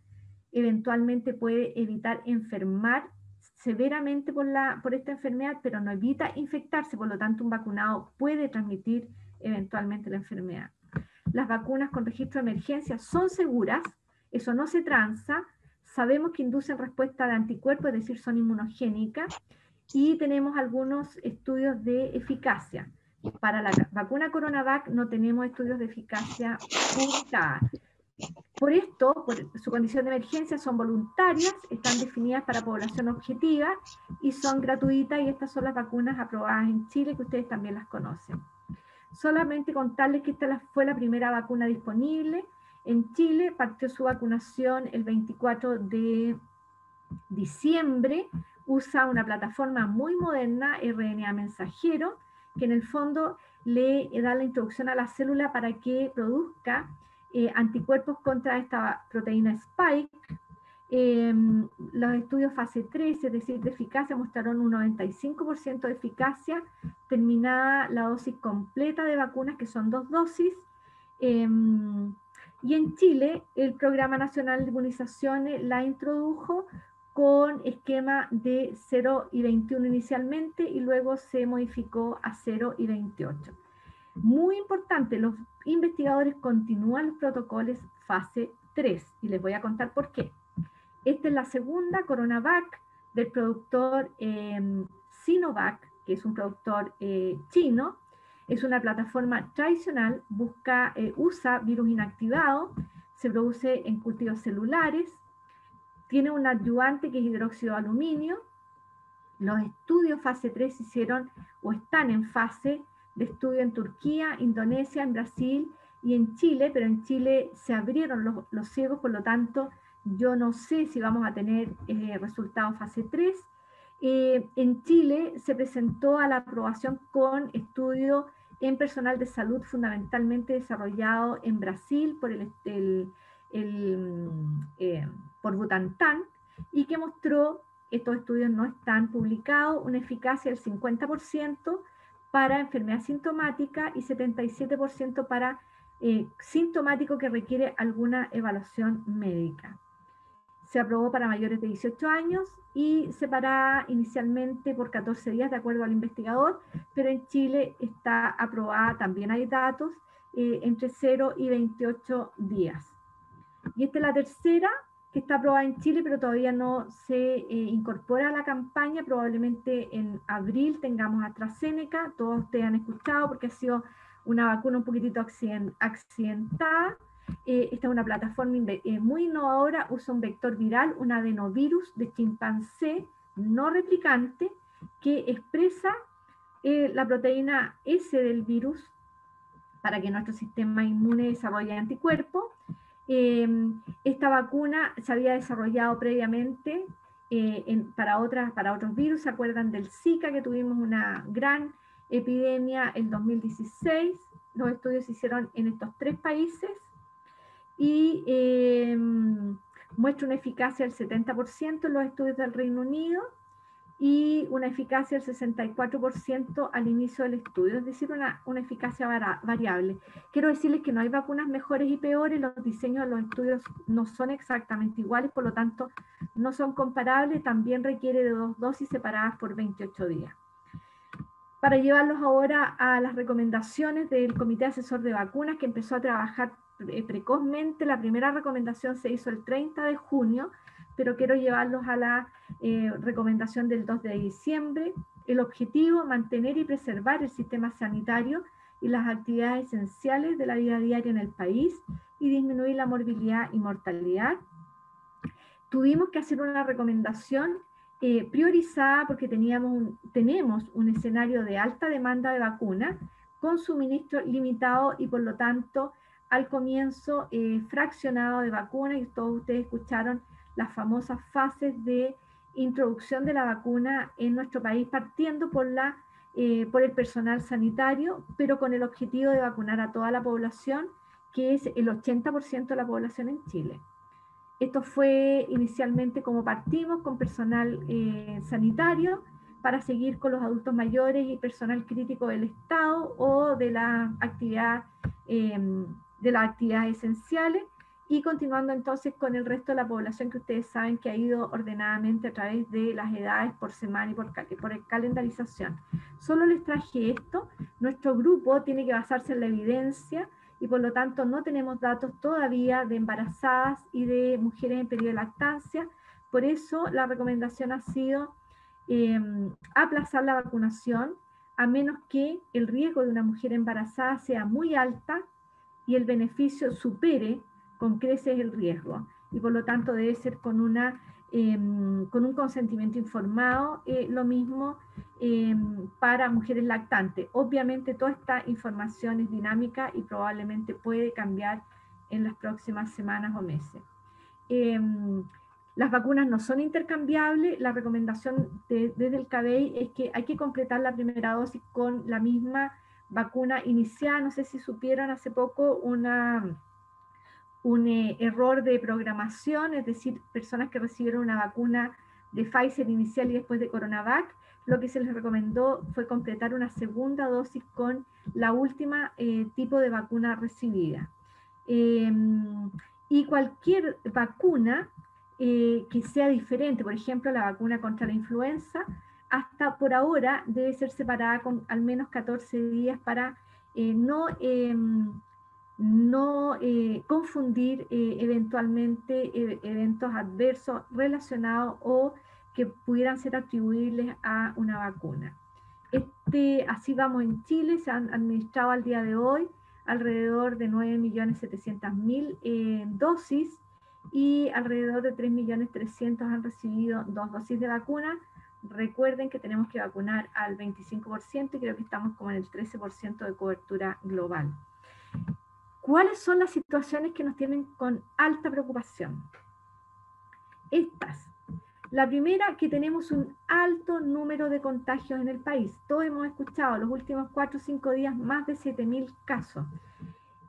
eventualmente puede evitar enfermar severamente por esta enfermedad, pero no evita infectarse. Por lo tanto, un vacunado puede transmitir eventualmente la enfermedad. Las vacunas con registro de emergencia son seguras, eso no se transa, sabemos que inducen respuesta de anticuerpos, es decir, son inmunogénicas, y tenemos algunos estudios de eficacia. Para la vacuna CoronaVac no tenemos estudios de eficacia publicados. Por esto, por su condición de emergencia, son voluntarias, están definidas para población objetiva y son gratuitas, y estas son las vacunas aprobadas en Chile, que ustedes también las conocen. Solamente contarles que esta fue la primera vacuna disponible en Chile, partió su vacunación el 24 de diciembre, usa una plataforma muy moderna, RNA mensajero, que en el fondo le da la introducción a la célula para que produzca anticuerpos contra esta proteína Spike. Los estudios fase 3, es decir, de eficacia, mostraron un 95% de eficacia, terminada la dosis completa de vacunas, que son 2 dosis. Y en Chile, el Programa Nacional de Inmunizaciones la introdujo con esquema de 0 y 21 inicialmente, y luego se modificó a 0 y 28. Muy importante, los investigadores continúan los protocolos fase 3, y les voy a contar por qué. Esta es la segunda CoronaVac del productor Sinovac, que es un productor chino. Es una plataforma tradicional, usa virus inactivado, se produce en cultivos celulares, tiene un adyuvante que es hidróxido de aluminio. Los estudios fase 3 hicieron o están en fase de estudio en Turquía, Indonesia, en Brasil y en Chile, pero en Chile se abrieron los ciegos, por lo tanto yo no sé si vamos a tener resultados fase 3. En Chile se presentó a la aprobación con estudio en personal de salud, fundamentalmente desarrollado en Brasil por Butantan, y que mostró, estos estudios no están publicados, una eficacia del 50% para enfermedad sintomática y 77% para sintomático que requiere alguna evaluación médica. Se aprobó para mayores de 18 años y separada inicialmente por 14 días de acuerdo al investigador, pero en Chile está aprobada, también hay datos, entre 0 y 28 días. Y esta es la tercera que está aprobada en Chile, pero todavía no se incorpora a la campaña. Probablemente en abril tengamos AstraZeneca, todos ustedes han escuchado porque ha sido una vacuna un poquitito accidentada. Esta es una plataforma muy innovadora, usa un vector viral, un adenovirus de chimpancé no replicante, que expresa la proteína S del virus para que nuestro sistema inmune desarrolle anticuerpos. Esta vacuna se había desarrollado previamente para otros virus. ¿Se acuerdan del Zika, que tuvimos una gran epidemia en 2016? Los estudios se hicieron en estos 3 países y muestra una eficacia del 70% en los estudios del Reino Unido y una eficacia del 64% al inicio del estudio, es decir, una eficacia variable. Quiero decirles que no hay vacunas mejores y peores, los diseños de los estudios no son exactamente iguales, por lo tanto no son comparables, también requiere de 2 dosis separadas por 28 días. Para llevarlos ahora a las recomendaciones del Comité Asesor de Vacunas, que empezó a trabajar precozmente. La primera recomendación se hizo el 30 de junio, pero quiero llevarlos a la recomendación del 2 de diciembre. El objetivo: mantener y preservar el sistema sanitario y las actividades esenciales de la vida diaria en el país y disminuir la morbilidad y mortalidad. Tuvimos que hacer una recomendación priorizada porque tenemos un escenario de alta demanda de vacunas. con suministro limitado y por lo tanto al comienzo fraccionado de vacunas, y todos ustedes escucharon las famosas fases de introducción de la vacuna en nuestro país, partiendo por el personal sanitario, pero con el objetivo de vacunar a toda la población, que es el 80% de la población en Chile. Esto fue inicialmente como partimos, con personal sanitario, para seguir con los adultos mayores y personal crítico del Estado o de las actividades esenciales, y continuando entonces con el resto de la población, que ustedes saben que ha ido ordenadamente a través de las edades por semana y por calendarización. Solo les traje esto. Nuestro grupo tiene que basarse en la evidencia y por lo tanto no tenemos datos todavía de embarazadas y de mujeres en periodo de lactancia. Por eso la recomendación ha sido aplazar la vacunación, a menos que el riesgo de una mujer embarazada sea muy alta y el beneficio supere con creces el riesgo, y por lo tanto debe ser con un consentimiento informado, lo mismo para mujeres lactantes. Obviamente toda esta información es dinámica y probablemente puede cambiar en las próximas semanas o meses. Las vacunas no son intercambiables. La recomendación desde el CABEI es que hay que completar la primera dosis con la misma vacuna inicial. No sé si supieron hace poco un error de programación, es decir, personas que recibieron una vacuna de Pfizer inicial y después de CoronaVac, lo que se les recomendó fue completar una segunda dosis con la última tipo de vacuna recibida. Y cualquier vacuna que sea diferente, por ejemplo, la vacuna contra la influenza, hasta por ahora debe ser separada con al menos 14 días para no confundir eventualmente eventos adversos relacionados o que pudieran ser atribuibles a una vacuna. Así vamos en Chile. Se han administrado al día de hoy alrededor de 9.700.000 dosis, y alrededor de 3.300.000 han recibido 2 dosis de vacuna. Recuerden que tenemos que vacunar al 25% y creo que estamos como en el 13% de cobertura global. ¿Cuáles son las situaciones que nos tienen con alta preocupación? Estas. La primera, que tenemos un alto número de contagios en el país. Todos hemos escuchado los últimos 4 o 5 días más de 7.000 casos.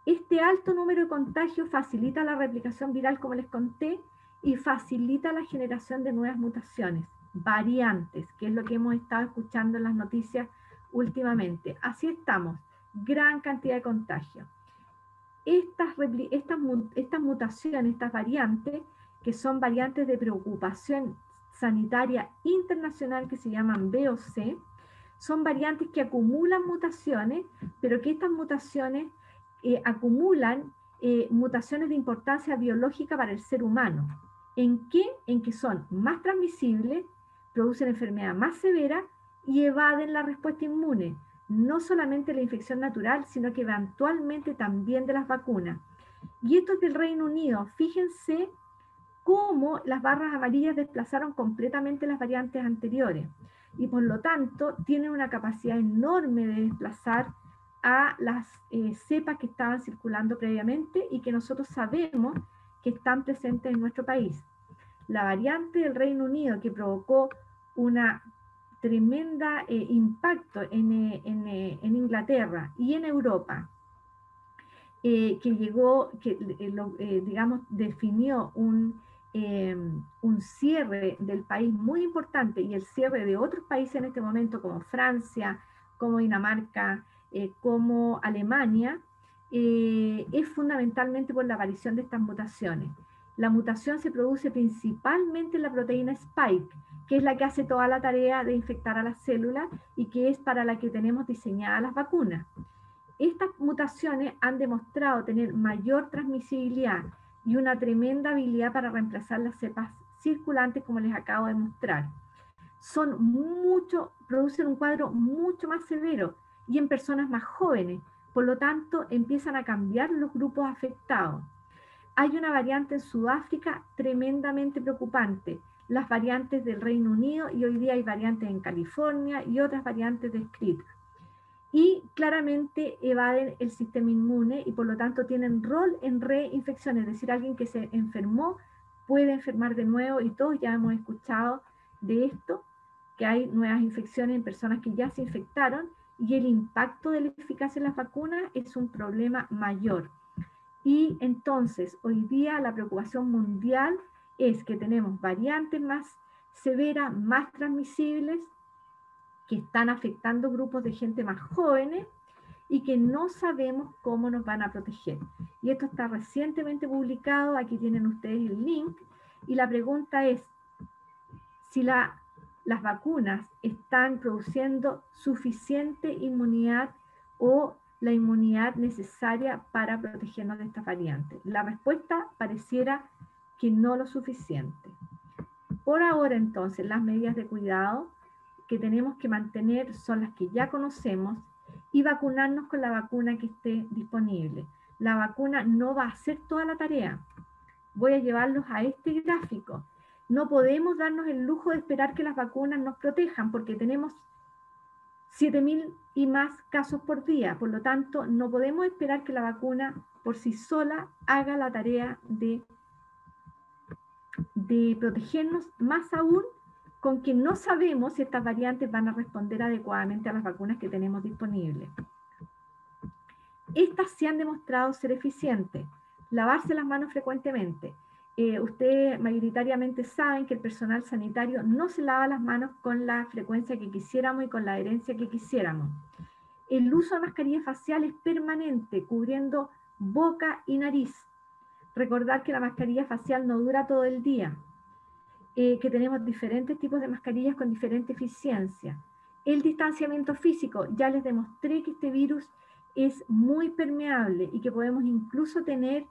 Este alto número de contagios facilita la replicación viral, como les conté, y facilita la generación de nuevas mutaciones, variantes, que es lo que hemos estado escuchando en las noticias últimamente. Así estamos, gran cantidad de contagios. Estas mutaciones, estas variantes, que son variantes de preocupación sanitaria internacional, que se llaman B o C, son variantes que acumulan mutaciones, pero que estas mutaciones acumulan mutaciones de importancia biológica para el ser humano. ¿En qué? En que son más transmisibles, producen enfermedad más severa y evaden la respuesta inmune, no solamente la infección natural, sino que eventualmente también de las vacunas. Y esto es del Reino Unido. Fíjense cómo las barras amarillas desplazaron completamente las variantes anteriores, y por lo tanto tienen una capacidad enorme de desplazar a las cepas que estaban circulando previamente y que nosotros sabemos que están presentes en nuestro país. La variante del Reino Unido, que provocó una tremenda impacto en Inglaterra y en Europa, digamos, definió un cierre del país muy importante, y el cierre de otros países en este momento, como Francia, como Dinamarca, como Alemania, es fundamentalmente por la aparición de estas mutaciones. La mutación se produce principalmente en la proteína Spike, que es la que hace toda la tarea de infectar a las células y que es para la que tenemos diseñadas las vacunas. Estas mutaciones han demostrado tener mayor transmisibilidad y una tremenda habilidad para reemplazar las cepas circulantes, como les acabo de mostrar. Producen un cuadro mucho más severo y en personas más jóvenes. Por lo tanto, empiezan a cambiar los grupos afectados. Hay una variante en Sudáfrica tremendamente preocupante, las variantes del Reino Unido, y hoy día hay variantes en California y otras variantes descritas. y claramente evaden el sistema inmune y por lo tanto tienen rol en reinfección, es decir, alguien que se enfermó puede enfermar de nuevo y todos ya hemos escuchado de esto, que hay nuevas infecciones en personas que ya se infectaron y el impacto de la eficacia de las vacunas es un problema mayor. Y entonces, hoy día la preocupación mundial es que tenemos variantes más severas, más transmisibles, que están afectando grupos de gente más jóvenes y que no sabemos cómo nos van a proteger. Y esto está recientemente publicado, aquí tienen ustedes el link, y la pregunta es si las vacunas están produciendo suficiente inmunidad o la inmunidad necesaria para protegernos de estas variantes. La respuesta pareciera que no lo suficiente. Por ahora, entonces, las medidas de cuidado que tenemos que mantener son las que ya conocemos y vacunarnos con la vacuna que esté disponible. La vacuna no va a hacer toda la tarea. Voy a llevarlos a este gráfico. No podemos darnos el lujo de esperar que las vacunas nos protejan porque tenemos 7.000 y más casos por día. Por lo tanto, no podemos esperar que la vacuna por sí sola haga la tarea de protegernos, más aún con que no sabemos si estas variantes van a responder adecuadamente a las vacunas que tenemos disponibles. Estas sí han demostrado ser eficientes. Lavarse las manos frecuentemente. Ustedes mayoritariamente saben que el personal sanitario no se lava las manos con la frecuencia que quisiéramos y con la adherencia que quisiéramos. El uso de mascarilla facial es permanente, cubriendo boca y nariz. Recordar que la mascarilla facial no dura todo el día. Que tenemos diferentes tipos de mascarillas con diferente eficiencia. El distanciamiento físico, ya les demostré que este virus es muy permeable y que podemos incluso tener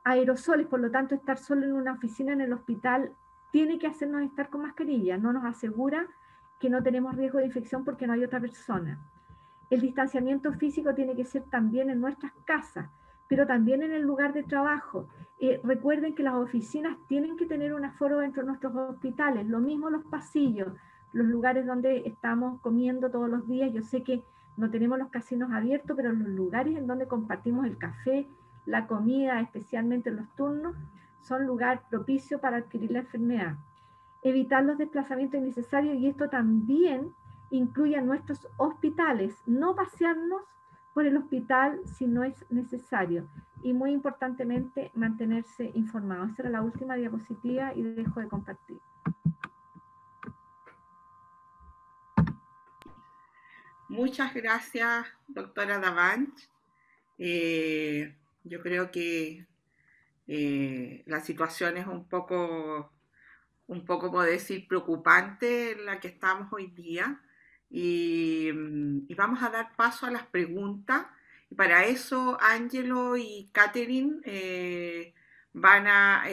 aerosoles, por lo tanto estar solo en una oficina en el hospital tiene que hacernos estar con mascarilla, no nos asegura que no tenemos riesgo de infección porque no hay otra persona. El distanciamiento físico tiene que ser también en nuestras casas, pero también en el lugar de trabajo. Recuerden que las oficinas tienen que tener un aforo dentro de nuestros hospitales, lo mismo los pasillos, los lugares donde estamos comiendo todos los días. Yo sé que no tenemos los casinos abiertos, pero los lugares en donde compartimos el café, la comida, especialmente en los turnos, son lugar propicio para adquirir la enfermedad. Evitar los desplazamientos innecesarios, y esto también incluye a nuestros hospitales, no pasearnos por el hospital si no es necesario. Y muy importantemente, mantenerse informado. Esta era la última diapositiva y dejo de compartir. Muchas gracias, doctora Davant. Yo creo que la situación es un poco, puedo decir, preocupante en la que estamos hoy día. Y vamos a dar paso a las preguntas. Y para eso, Angelo y Catherine van a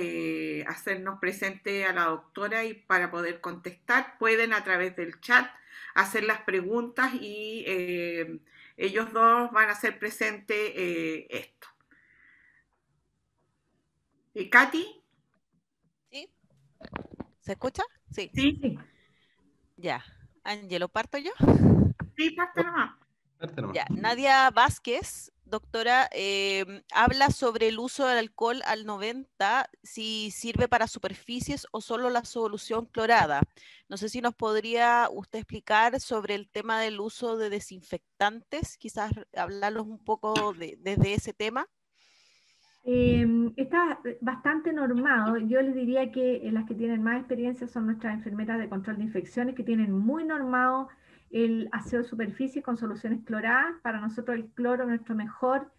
hacernos presente a la doctora y para poder contestar pueden a través del chat hacer las preguntas y ellos dos van a hacer presente esto. ¿Katy? ¿Sí? ¿Se escucha? Sí. Sí. Ya. Ángelo, ¿parto yo? Sí, parte nomás. Ya. Nadia Vázquez, doctora, habla sobre el uso del alcohol al 90, si sirve para superficies o solo la solución clorada. No sé si nos podría usted explicar sobre el tema del uso de desinfectantes, quizás hablarnos un poco desde ese tema. Está bastante normado. Yo les diría que las que tienen más experiencia son nuestras enfermeras de control de infecciones, que tienen muy normado el aseo de superficie con soluciones cloradas. Para nosotros el cloro es nuestro mejor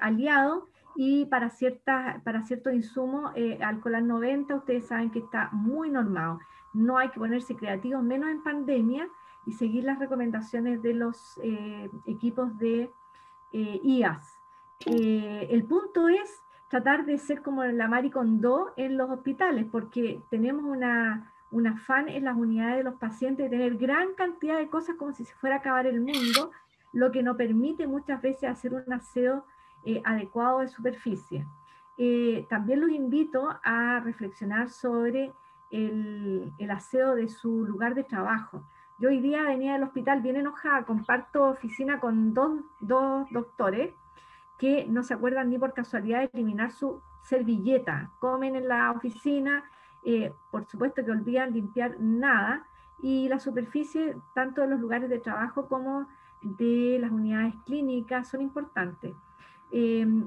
aliado, y para ciertos insumos, alcohol al 90, ustedes saben que está muy normado. No hay que ponerse creativos, menos en pandemia, y seguir las recomendaciones de los equipos de IAS. El punto es tratar de ser como la Marie Kondo en los hospitales, porque tenemos un afán en las unidades de los pacientes de tener gran cantidad de cosas como si se fuera a acabar el mundo, lo que no permite muchas veces hacer un aseo adecuado de superficie. También los invito a reflexionar sobre el aseo de su lugar de trabajo. Yo hoy día venía del hospital bien enojada, comparto oficina con dos doctores que no se acuerdan ni por casualidad de eliminar su servilleta. Comen en la oficina, por supuesto que olvidan limpiar nada, y la superficie, tanto de los lugares de trabajo como de las unidades clínicas, son importantes.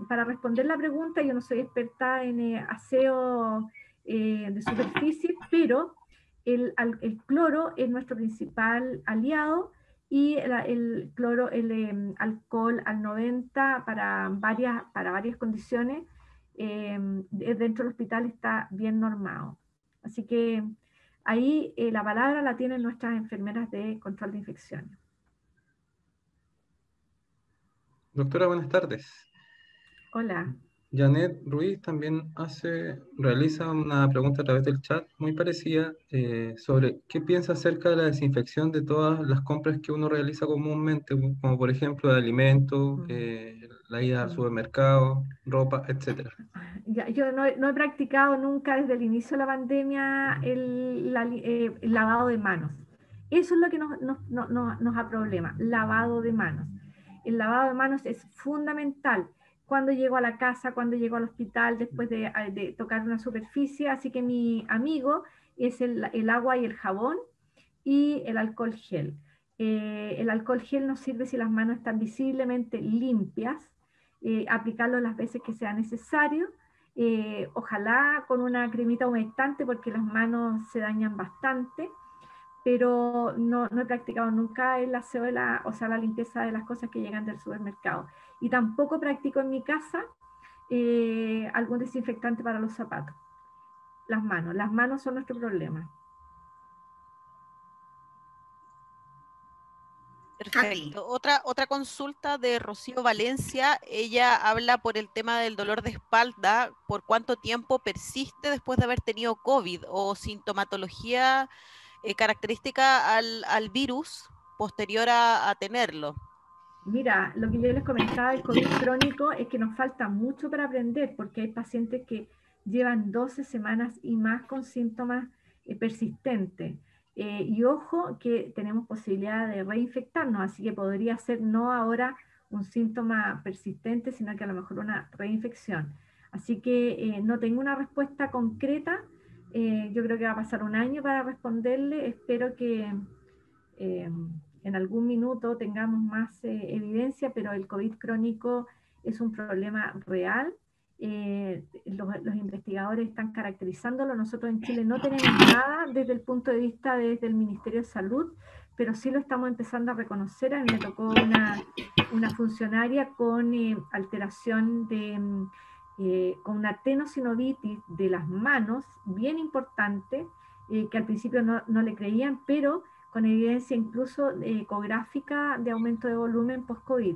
Para responder la pregunta, yo no soy experta en aseo de superficie, pero el cloro es nuestro principal aliado, y el cloro, alcohol al 90 para varias condiciones, dentro del hospital está bien normado. Así que ahí la palabra la tienen nuestras enfermeras de control de infecciones. Doctora, buenas tardes. Hola. Janet Ruiz también realiza una pregunta a través del chat muy parecida sobre qué piensa acerca de la desinfección de todas las compras que uno realiza comúnmente, como por ejemplo de alimentos, la ida al supermercado, ropa, etcétera. Yo no he practicado nunca desde el inicio de la pandemia el lavado de manos. Eso es lo que nos aproblema, lavado de manos. El lavado de manos es fundamental cuando llego a la casa, cuando llego al hospital, después de tocar una superficie. Así que mi amigo es el agua y el jabón y el alcohol gel. El alcohol gel nos sirve si las manos están visiblemente limpias, aplicarlo las veces que sea necesario, ojalá con una cremita humectante porque las manos se dañan bastante, pero no he practicado nunca el aseo o sea, la limpieza de las cosas que llegan del supermercado. Y tampoco practico en mi casa algún desinfectante para los zapatos. Las manos son nuestro problema. Perfecto. Otra consulta de Rocío Valencia. Ella habla por el tema del dolor de espalda, por cuánto tiempo persiste después de haber tenido COVID o sintomatología característica al virus posterior a tenerlo. Mira, lo que yo les comentaba del COVID crónico es que nos falta mucho para aprender, porque hay pacientes que llevan 12 semanas y más con síntomas persistentes. Y ojo que tenemos posibilidad de reinfectarnos, así que podría ser no ahora un síntoma persistente, sino que a lo mejor una reinfección. Así que no tengo una respuesta concreta. Yo creo que va a pasar un año para responderle. Espero que en algún minuto tengamos más evidencia, pero el COVID crónico es un problema real. Los investigadores están caracterizándolo. Nosotros en Chile no tenemos nada desde el punto de vista desde el Ministerio de Salud, pero sí lo estamos empezando a reconocer. A mí me tocó una funcionaria con alteración con una tenosinovitis de las manos, bien importante, que al principio no le creían, pero con evidencia incluso ecográfica de aumento de volumen post-COVID.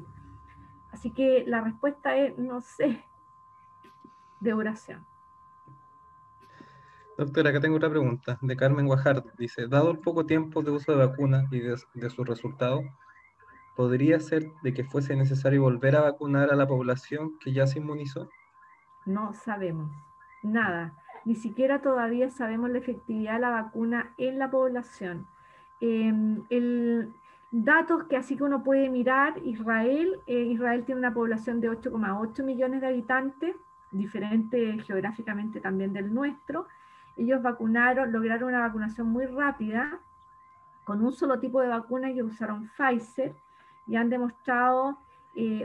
Así que la respuesta es, no sé, de oración. Doctora, acá tengo otra pregunta de Carmen Guajardo. Dice, dado el poco tiempo de uso de vacunas y de sus resultados, ¿podría ser de que fuese necesario volver a vacunar a la población que ya se inmunizó? No sabemos nada. Ni siquiera todavía sabemos la efectividad de la vacuna en la población. Datos que así que uno puede mirar, Israel tiene una población de 8,8 millones de habitantes, diferente geográficamente también del nuestro. Ellos lograron una vacunación muy rápida, con un solo tipo de vacuna. Ellos usaron Pfizer y han demostrado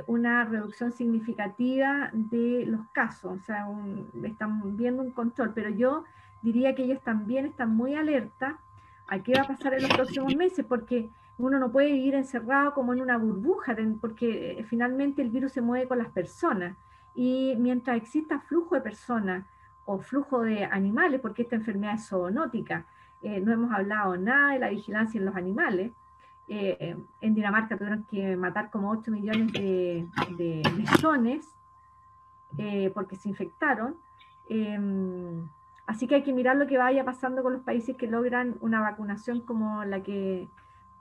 una reducción significativa de los casos, o sea, están viendo un control, pero yo diría que ellos también están muy alerta a qué va a pasar en los próximos meses, porque uno no puede vivir encerrado como en una burbuja, porque finalmente el virus se mueve con las personas, y mientras exista flujo de personas o flujo de animales, porque esta enfermedad es zoonótica, no hemos hablado nada de la vigilancia en los animales. En Dinamarca tuvieron que matar como 8 millones de mesones porque se infectaron. Así que hay que mirar lo que vaya pasando con los países que logran una vacunación como la que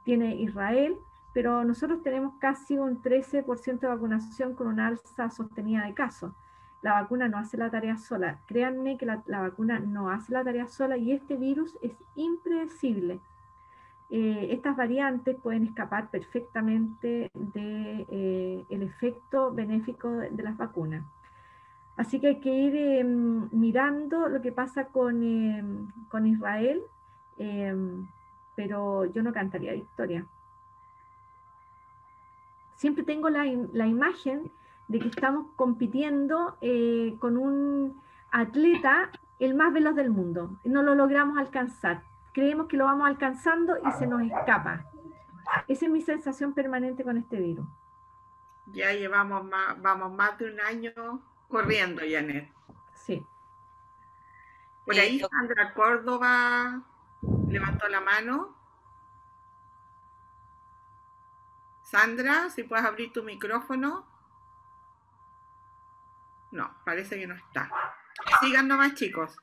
tiene Israel, pero nosotros tenemos casi un 13% de vacunación con una alza sostenida de casos. La vacuna no hace la tarea sola. Créanme que la vacuna no hace la tarea sola, y este virus es impredecible. estas variantes pueden escapar perfectamente del efecto benéfico de las vacunas. Así que hay que ir mirando lo que pasa con Israel, pero yo no cantaría victoria. Siempre tengo la imagen de que estamos compitiendo con un atleta el más veloz del mundo. No lo logramos alcanzar. Creemos que lo vamos alcanzando y se nos escapa. Esa es mi sensación permanente con este virus. Ya vamos más de un año corriendo, Janet. Sí. Por ahí Sandra Córdoba levantó la mano. Sandra, si puedes abrir tu micrófono. No, parece que no está. Sigan nomás, chicos.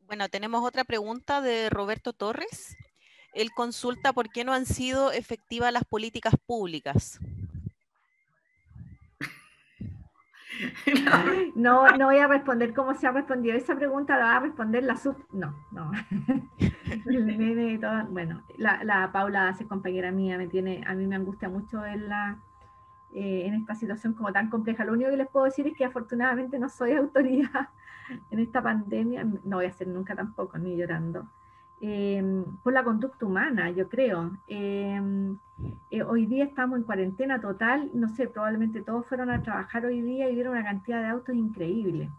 Bueno, tenemos otra pregunta de Roberto Torres. Él consulta por qué no han sido efectivas las políticas públicas. No voy a responder cómo se ha respondido. Esa pregunta la va a responder la sub... No. El nene, bueno, la Paula es compañera mía, a mí me angustia mucho verla en esta situación como tan compleja. Lo único que les puedo decir es que afortunadamente no soy autoridad en esta pandemia, no voy a ser nunca tampoco, ni llorando. Por la conducta humana, yo creo. Hoy día estamos en cuarentena total, no sé, probablemente todos fueron a trabajar hoy día y vieron una cantidad de autos increíble.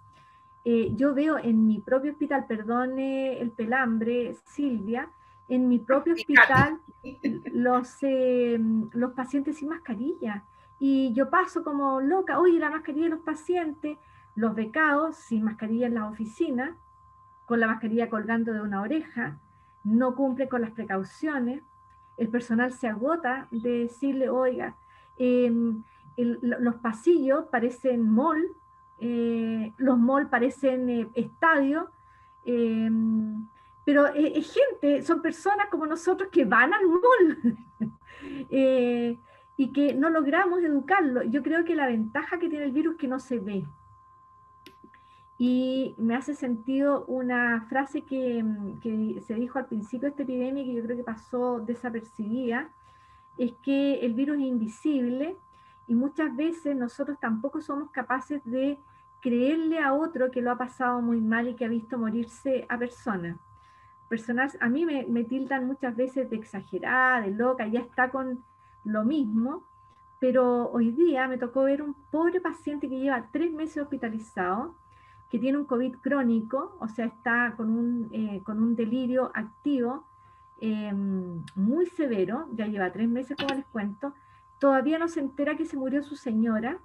Yo veo en mi propio hospital, perdone el pelambre, Silvia, en mi propio hospital los pacientes sin mascarilla. Y yo paso como loca, oye, la mascarilla de los pacientes, los becados sin mascarilla en las oficinas, con la mascarilla colgando de una oreja, no cumple con las precauciones, el personal se agota de decirle, oiga, los pasillos parecen mall, los malls parecen estadios, pero es gente, son personas como nosotros que van al mall y que no logramos educarlo. Yo creo que la ventaja que tiene el virus es que no se ve. Y me hace sentido una frase que se dijo al principio de esta epidemia, que yo creo que pasó desapercibida, es que el virus es invisible y muchas veces nosotros tampoco somos capaces de creerle a otro que lo ha pasado muy mal y que ha visto morirse a personas. A mí me tildan muchas veces de exagerada, de loca, ya está con lo mismo, pero hoy día me tocó ver un pobre paciente que lleva 3 meses hospitalizado, que tiene un COVID crónico, o sea, está con un delirio activo muy severo, ya lleva 3 meses, como les cuento, todavía no se entera que se murió su señora,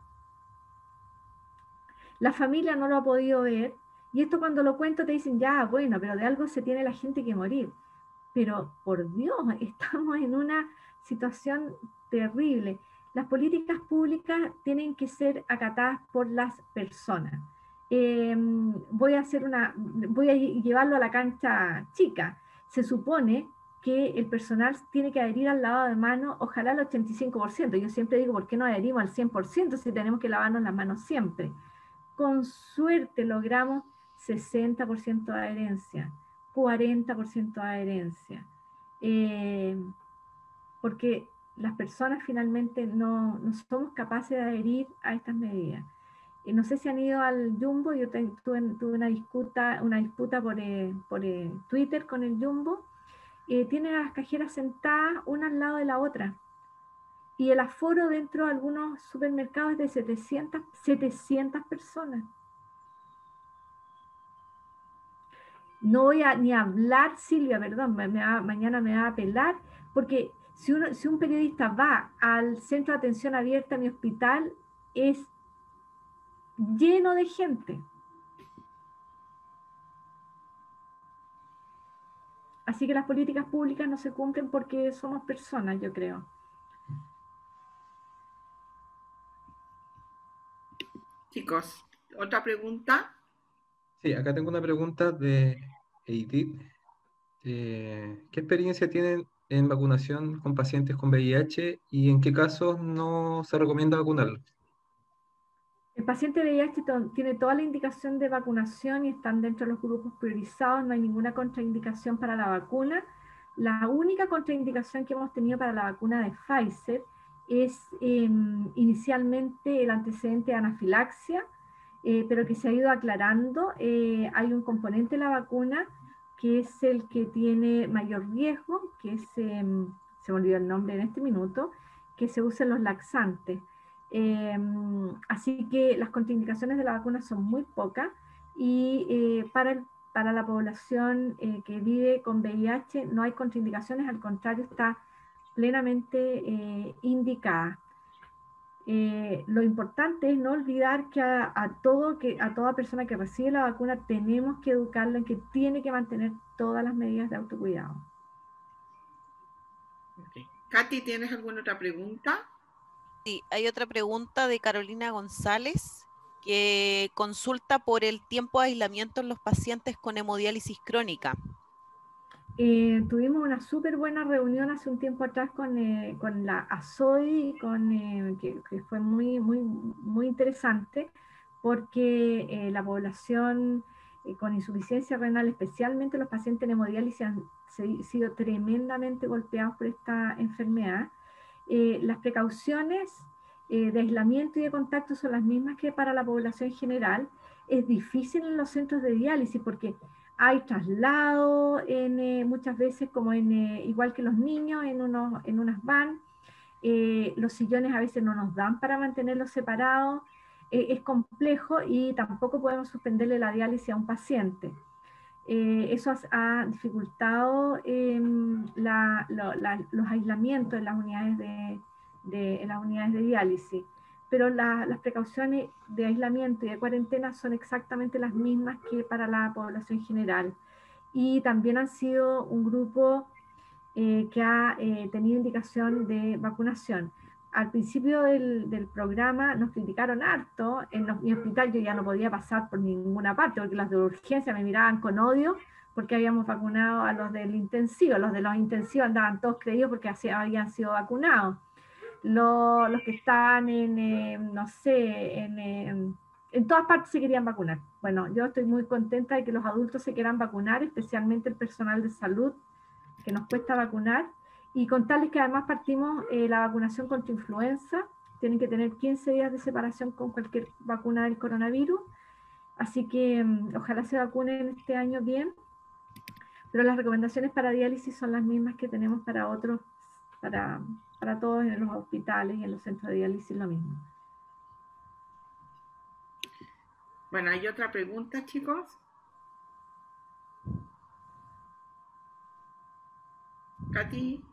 la familia no lo ha podido ver, y esto cuando lo cuento te dicen, ya, bueno, pero de algo se tiene la gente que morir. Pero por Dios, estamos en una situación terrible. Las políticas públicas tienen que ser acatadas por las personas. Voy a llevarlo a la cancha chica. Se supone que el personal tiene que adherir al lavado de manos, ojalá al 85%. Yo siempre digo, ¿por qué no adherimos al 100% si tenemos que lavarnos las manos siempre? Con suerte logramos 60% de adherencia, 40% de adherencia, porque las personas finalmente no somos capaces de adherir a estas medidas. No sé si han ido al Jumbo, yo tuve una disputa por Twitter con el Jumbo. Tienen a las cajeras sentadas una al lado de la otra. Y el aforo dentro de algunos supermercados es de 700 personas. No voy a ni hablar, Silvia, perdón, mañana me va a apelar, porque si un periodista va al centro de atención abierta en mi hospital, es lleno de gente. Así que las políticas públicas no se cumplen porque somos personas, yo creo. Chicos, ¿otra pregunta? Sí, acá tengo una pregunta de Edith. ¿Qué experiencia tienen en vacunación con pacientes con VIH y en qué casos no se recomienda vacunarlos? El paciente VIH tiene toda la indicación de vacunación y están dentro de los grupos priorizados, no hay ninguna contraindicación para la vacuna. La única contraindicación que hemos tenido para la vacuna de Pfizer es inicialmente el antecedente de anafilaxia, pero que se ha ido aclarando. Hay un componente de la vacuna que es el que tiene mayor riesgo, que es, se me olvidó el nombre en este minuto, que se usa en los laxantes. Así que las contraindicaciones de la vacuna son muy pocas y para la población que vive con VIH no hay contraindicaciones, al contrario, está plenamente indicada. Lo importante es no olvidar que a toda persona que recibe la vacuna tenemos que educarla en que tiene que mantener todas las medidas de autocuidado. Okay. Katy, ¿tienes alguna otra pregunta? Sí, hay otra pregunta de Carolina González, que consulta por el tiempo de aislamiento en los pacientes con hemodiálisis crónica. Tuvimos una súper buena reunión hace un tiempo atrás con la ASOI, que fue muy interesante, porque la población con insuficiencia renal, especialmente los pacientes en hemodiálisis, han sido tremendamente golpeados por esta enfermedad. Las precauciones de aislamiento y de contacto son las mismas que para la población general. Es difícil en los centros de diálisis porque hay traslado muchas veces igual que los niños en unas van. Los sillones a veces no nos dan para mantenerlos separados. Es complejo y tampoco podemos suspenderle la diálisis a un paciente. Eso ha dificultado los aislamientos en las unidades de diálisis. Pero las precauciones de aislamiento y de cuarentena son exactamente las mismas que para la población general. Y también han sido un grupo que ha tenido indicación de vacunación. Al principio del programa nos criticaron harto. En mi hospital yo ya no podía pasar por ninguna parte porque los de urgencia me miraban con odio porque habíamos vacunado a los del intensivo. Los de los intensivos andaban todos creídos porque habían sido vacunados. Los que estaban no sé, en todas partes se querían vacunar. Bueno, yo estoy muy contenta de que los adultos se quieran vacunar, especialmente el personal de salud, que nos cuesta vacunar, y contarles que además partimos la vacunación contra influenza. Tienen que tener 15 días de separación con cualquier vacuna del coronavirus, así que ojalá se vacunen este año bien, pero las recomendaciones para diálisis son las mismas que tenemos para otros, para todos en los hospitales y en los centros de diálisis lo mismo. Bueno, ¿hay otra pregunta, chicos? Katy,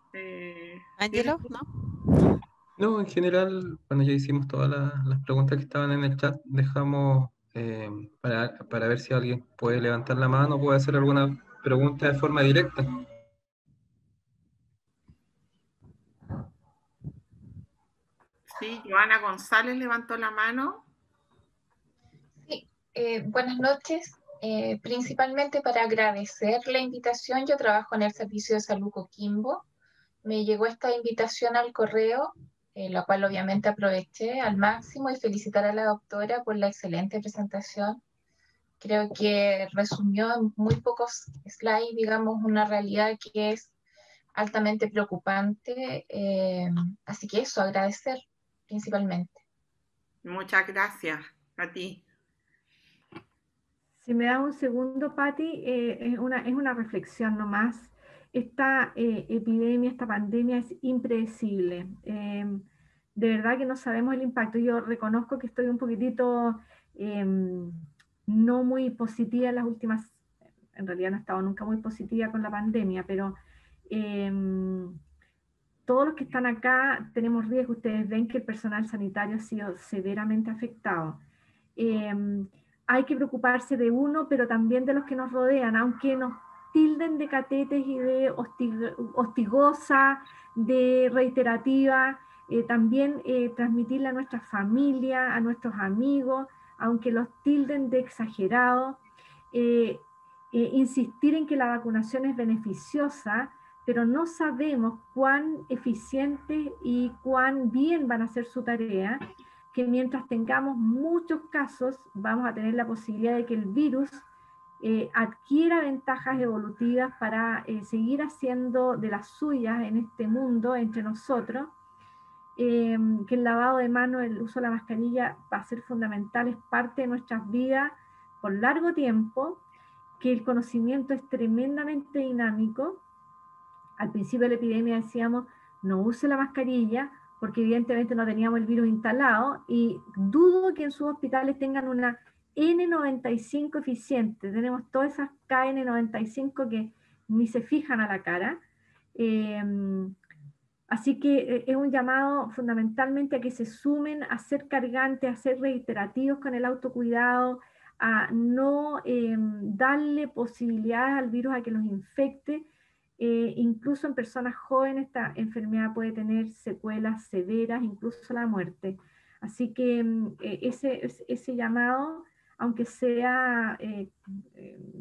Ángelo, ¿no? No, en general, bueno, ya hicimos todas las preguntas que estaban en el chat. Dejamos para ver si alguien puede levantar la mano o puede hacer alguna pregunta de forma directa. Sí, Joana González levantó la mano. Sí, buenas noches. Principalmente para agradecer la invitación. Yo trabajo en el Servicio de Salud Coquimbo. Me llegó esta invitación al correo, la cual obviamente aproveché al máximo, y felicitar a la doctora por la excelente presentación. Creo que resumió en muy pocos slides, digamos, una realidad que es altamente preocupante. Así que eso, agradecer principalmente. Muchas gracias a ti. Si me da un segundo, Patti, es una reflexión nomás. Esta epidemia, esta pandemia es impredecible. De verdad que no sabemos el impacto. Yo reconozco que estoy un poquitito no muy positiva en las últimas, en realidad no he estado nunca muy positiva con la pandemia, pero todos los que están acá tenemos riesgo. Ustedes ven que el personal sanitario ha sido severamente afectado. Hay que preocuparse de uno, pero también de los que nos rodean, aunque nos tilden de catetes y de hostigosa, de reiterativa, también transmitirle a nuestra familia, a nuestros amigos, aunque los tilden de exagerado, insistir en que la vacunación es beneficiosa, pero no sabemos cuán eficiente y cuán bien van a hacer su tarea, que mientras tengamos muchos casos vamos a tener la posibilidad de que el virus adquiera ventajas evolutivas para seguir haciendo de las suyas en este mundo entre nosotros, que el lavado de manos, el uso de la mascarilla va a ser fundamental, es parte de nuestras vidas por largo tiempo, que el conocimiento es tremendamente dinámico. Al principio de la epidemia decíamos, no use la mascarilla, porque evidentemente no teníamos el virus instalado, y dudo que en sus hospitales tengan una N95 eficiente. Tenemos todas esas KN95 que ni se fijan a la cara. Así que es un llamado fundamentalmente a que se sumen a ser cargantes, a ser reiterativos con el autocuidado, a no darle posibilidades al virus a que los infecte. Incluso en personas jóvenes esta enfermedad puede tener secuelas severas, incluso la muerte. Así que ese llamado, aunque sea,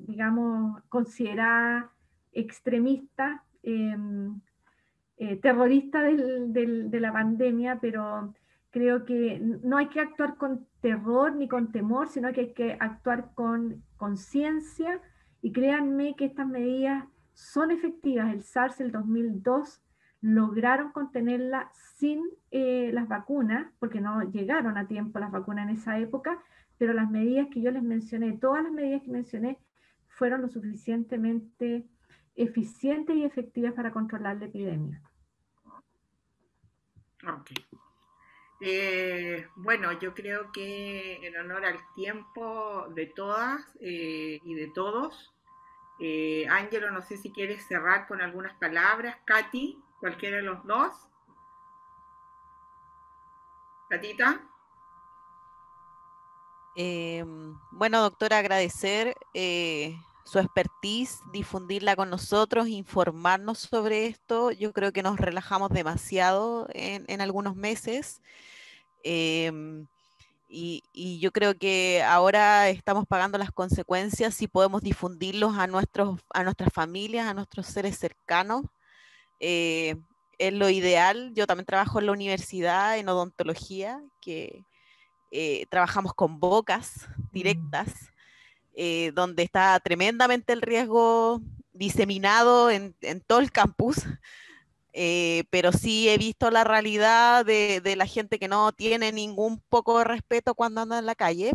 digamos, considerada extremista, terrorista de la pandemia, pero creo que no hay que actuar con terror ni con temor, sino que hay que actuar con conciencia, y créanme que estas medidas son efectivas. El SARS del 2002 lograron contenerla sin las vacunas, porque no llegaron a tiempo las vacunas en esa época, pero las medidas que yo les mencioné, todas las medidas que mencioné, fueron lo suficientemente eficientes y efectivas para controlar la epidemia. Ok. Bueno, yo creo que en honor al tiempo de todas y de todos, Ángelo, no sé si quieres cerrar con algunas palabras, Katy, cualquiera de los dos. Catita. Bueno, doctora, agradecer su expertise, difundirla con nosotros, informarnos sobre esto. Yo creo que nos relajamos demasiado en algunos meses. Y yo creo que ahora estamos pagando las consecuencias y podemos difundirlos a nuestras familias, a nuestros seres cercanos. Es lo ideal. Yo también trabajo en la universidad, en odontología, que trabajamos con bocas directas, donde está tremendamente el riesgo diseminado en todo el campus. Pero sí he visto la realidad de la gente que no tiene ningún poco de respeto cuando anda en la calle.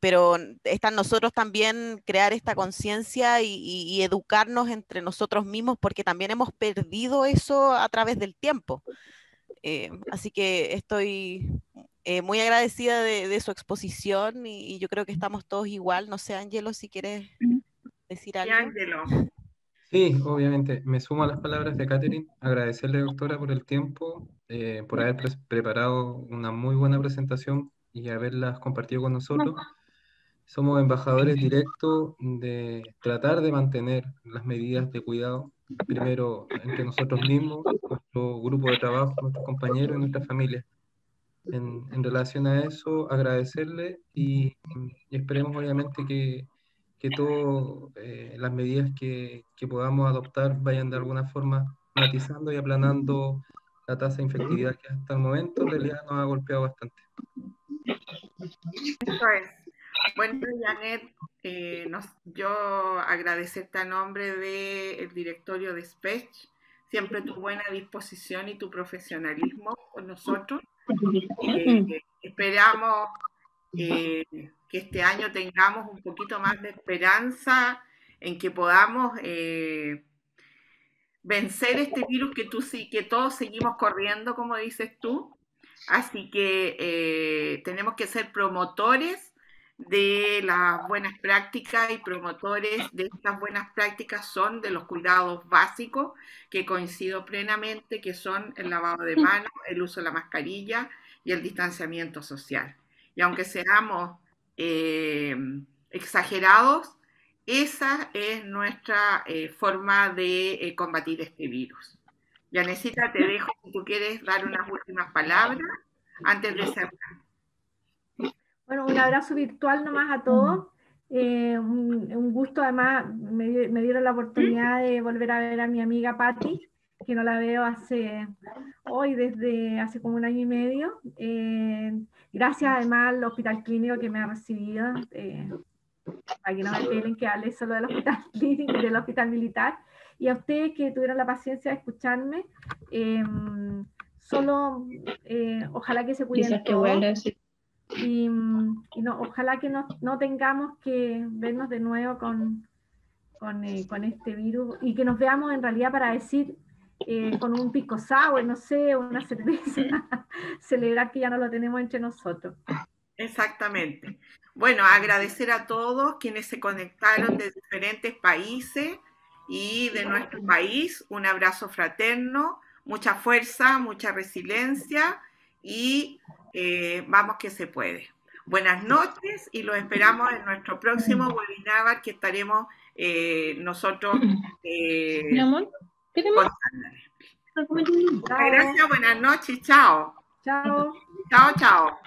Pero está en nosotros también crear esta conciencia y educarnos entre nosotros mismos, porque también hemos perdido eso a través del tiempo. Así que estoy muy agradecida de su exposición y yo creo que estamos todos igual. No sé, Ángelo, si quieres decir Y algo. Ángelo. Sí, obviamente, me sumo a las palabras de Catherine, agradecerle, doctora, por el tiempo, por haber preparado una muy buena presentación y haberlas compartido con nosotros. Somos embajadores directos de tratar de mantener las medidas de cuidado, primero entre nosotros mismos, nuestro grupo de trabajo, nuestros compañeros y nuestras familias. En relación a eso, agradecerle y esperemos obviamente que todas las medidas que podamos adoptar vayan de alguna forma matizando y aplanando la tasa de infectividad que hasta el momento en realidad nos ha golpeado bastante. Eso es. Bueno, Janet, yo agradecerte a nombre del directorio de SPECH, siempre tu buena disposición y tu profesionalismo con nosotros. Esperamos que este año tengamos un poquito más de esperanza en que podamos vencer este virus que todos seguimos corriendo, como dices tú. Así que tenemos que ser promotores de las buenas prácticas, y promotores de estas buenas prácticas son de los cuidados básicos, que coincido plenamente, que son el lavado de manos, el uso de la mascarilla y el distanciamiento social. Y aunque seamos exagerados, esa es nuestra forma de combatir este virus. Yanecita, te dejo si tú quieres dar unas últimas palabras antes de cerrar. Bueno, un abrazo virtual nomás a todos. Un gusto, además, me dieron la oportunidad de volver a ver a mi amiga Patti, que no la veo desde hace como un año y medio. Gracias además al Hospital Clínico que me ha recibido. para que no me pelen que hable solo del hospital clínico y del hospital militar. Y a ustedes que tuvieron la paciencia de escucharme, solo ojalá que se cuiden todos. Y no, ojalá que no tengamos que vernos de nuevo con este virus y que nos veamos en realidad para decir con un pisco sour, no sé, una cerveza, celebrar que ya no lo tenemos entre nosotros. Exactamente. Bueno, agradecer a todos quienes se conectaron de diferentes países y de nuestro país. Un abrazo fraterno, mucha fuerza, mucha resiliencia y vamos que se puede. Buenas noches y los esperamos en nuestro próximo webinar que estaremos nosotros contándoles. Gracias, buenas noches, chao. Chao. Chao, chao.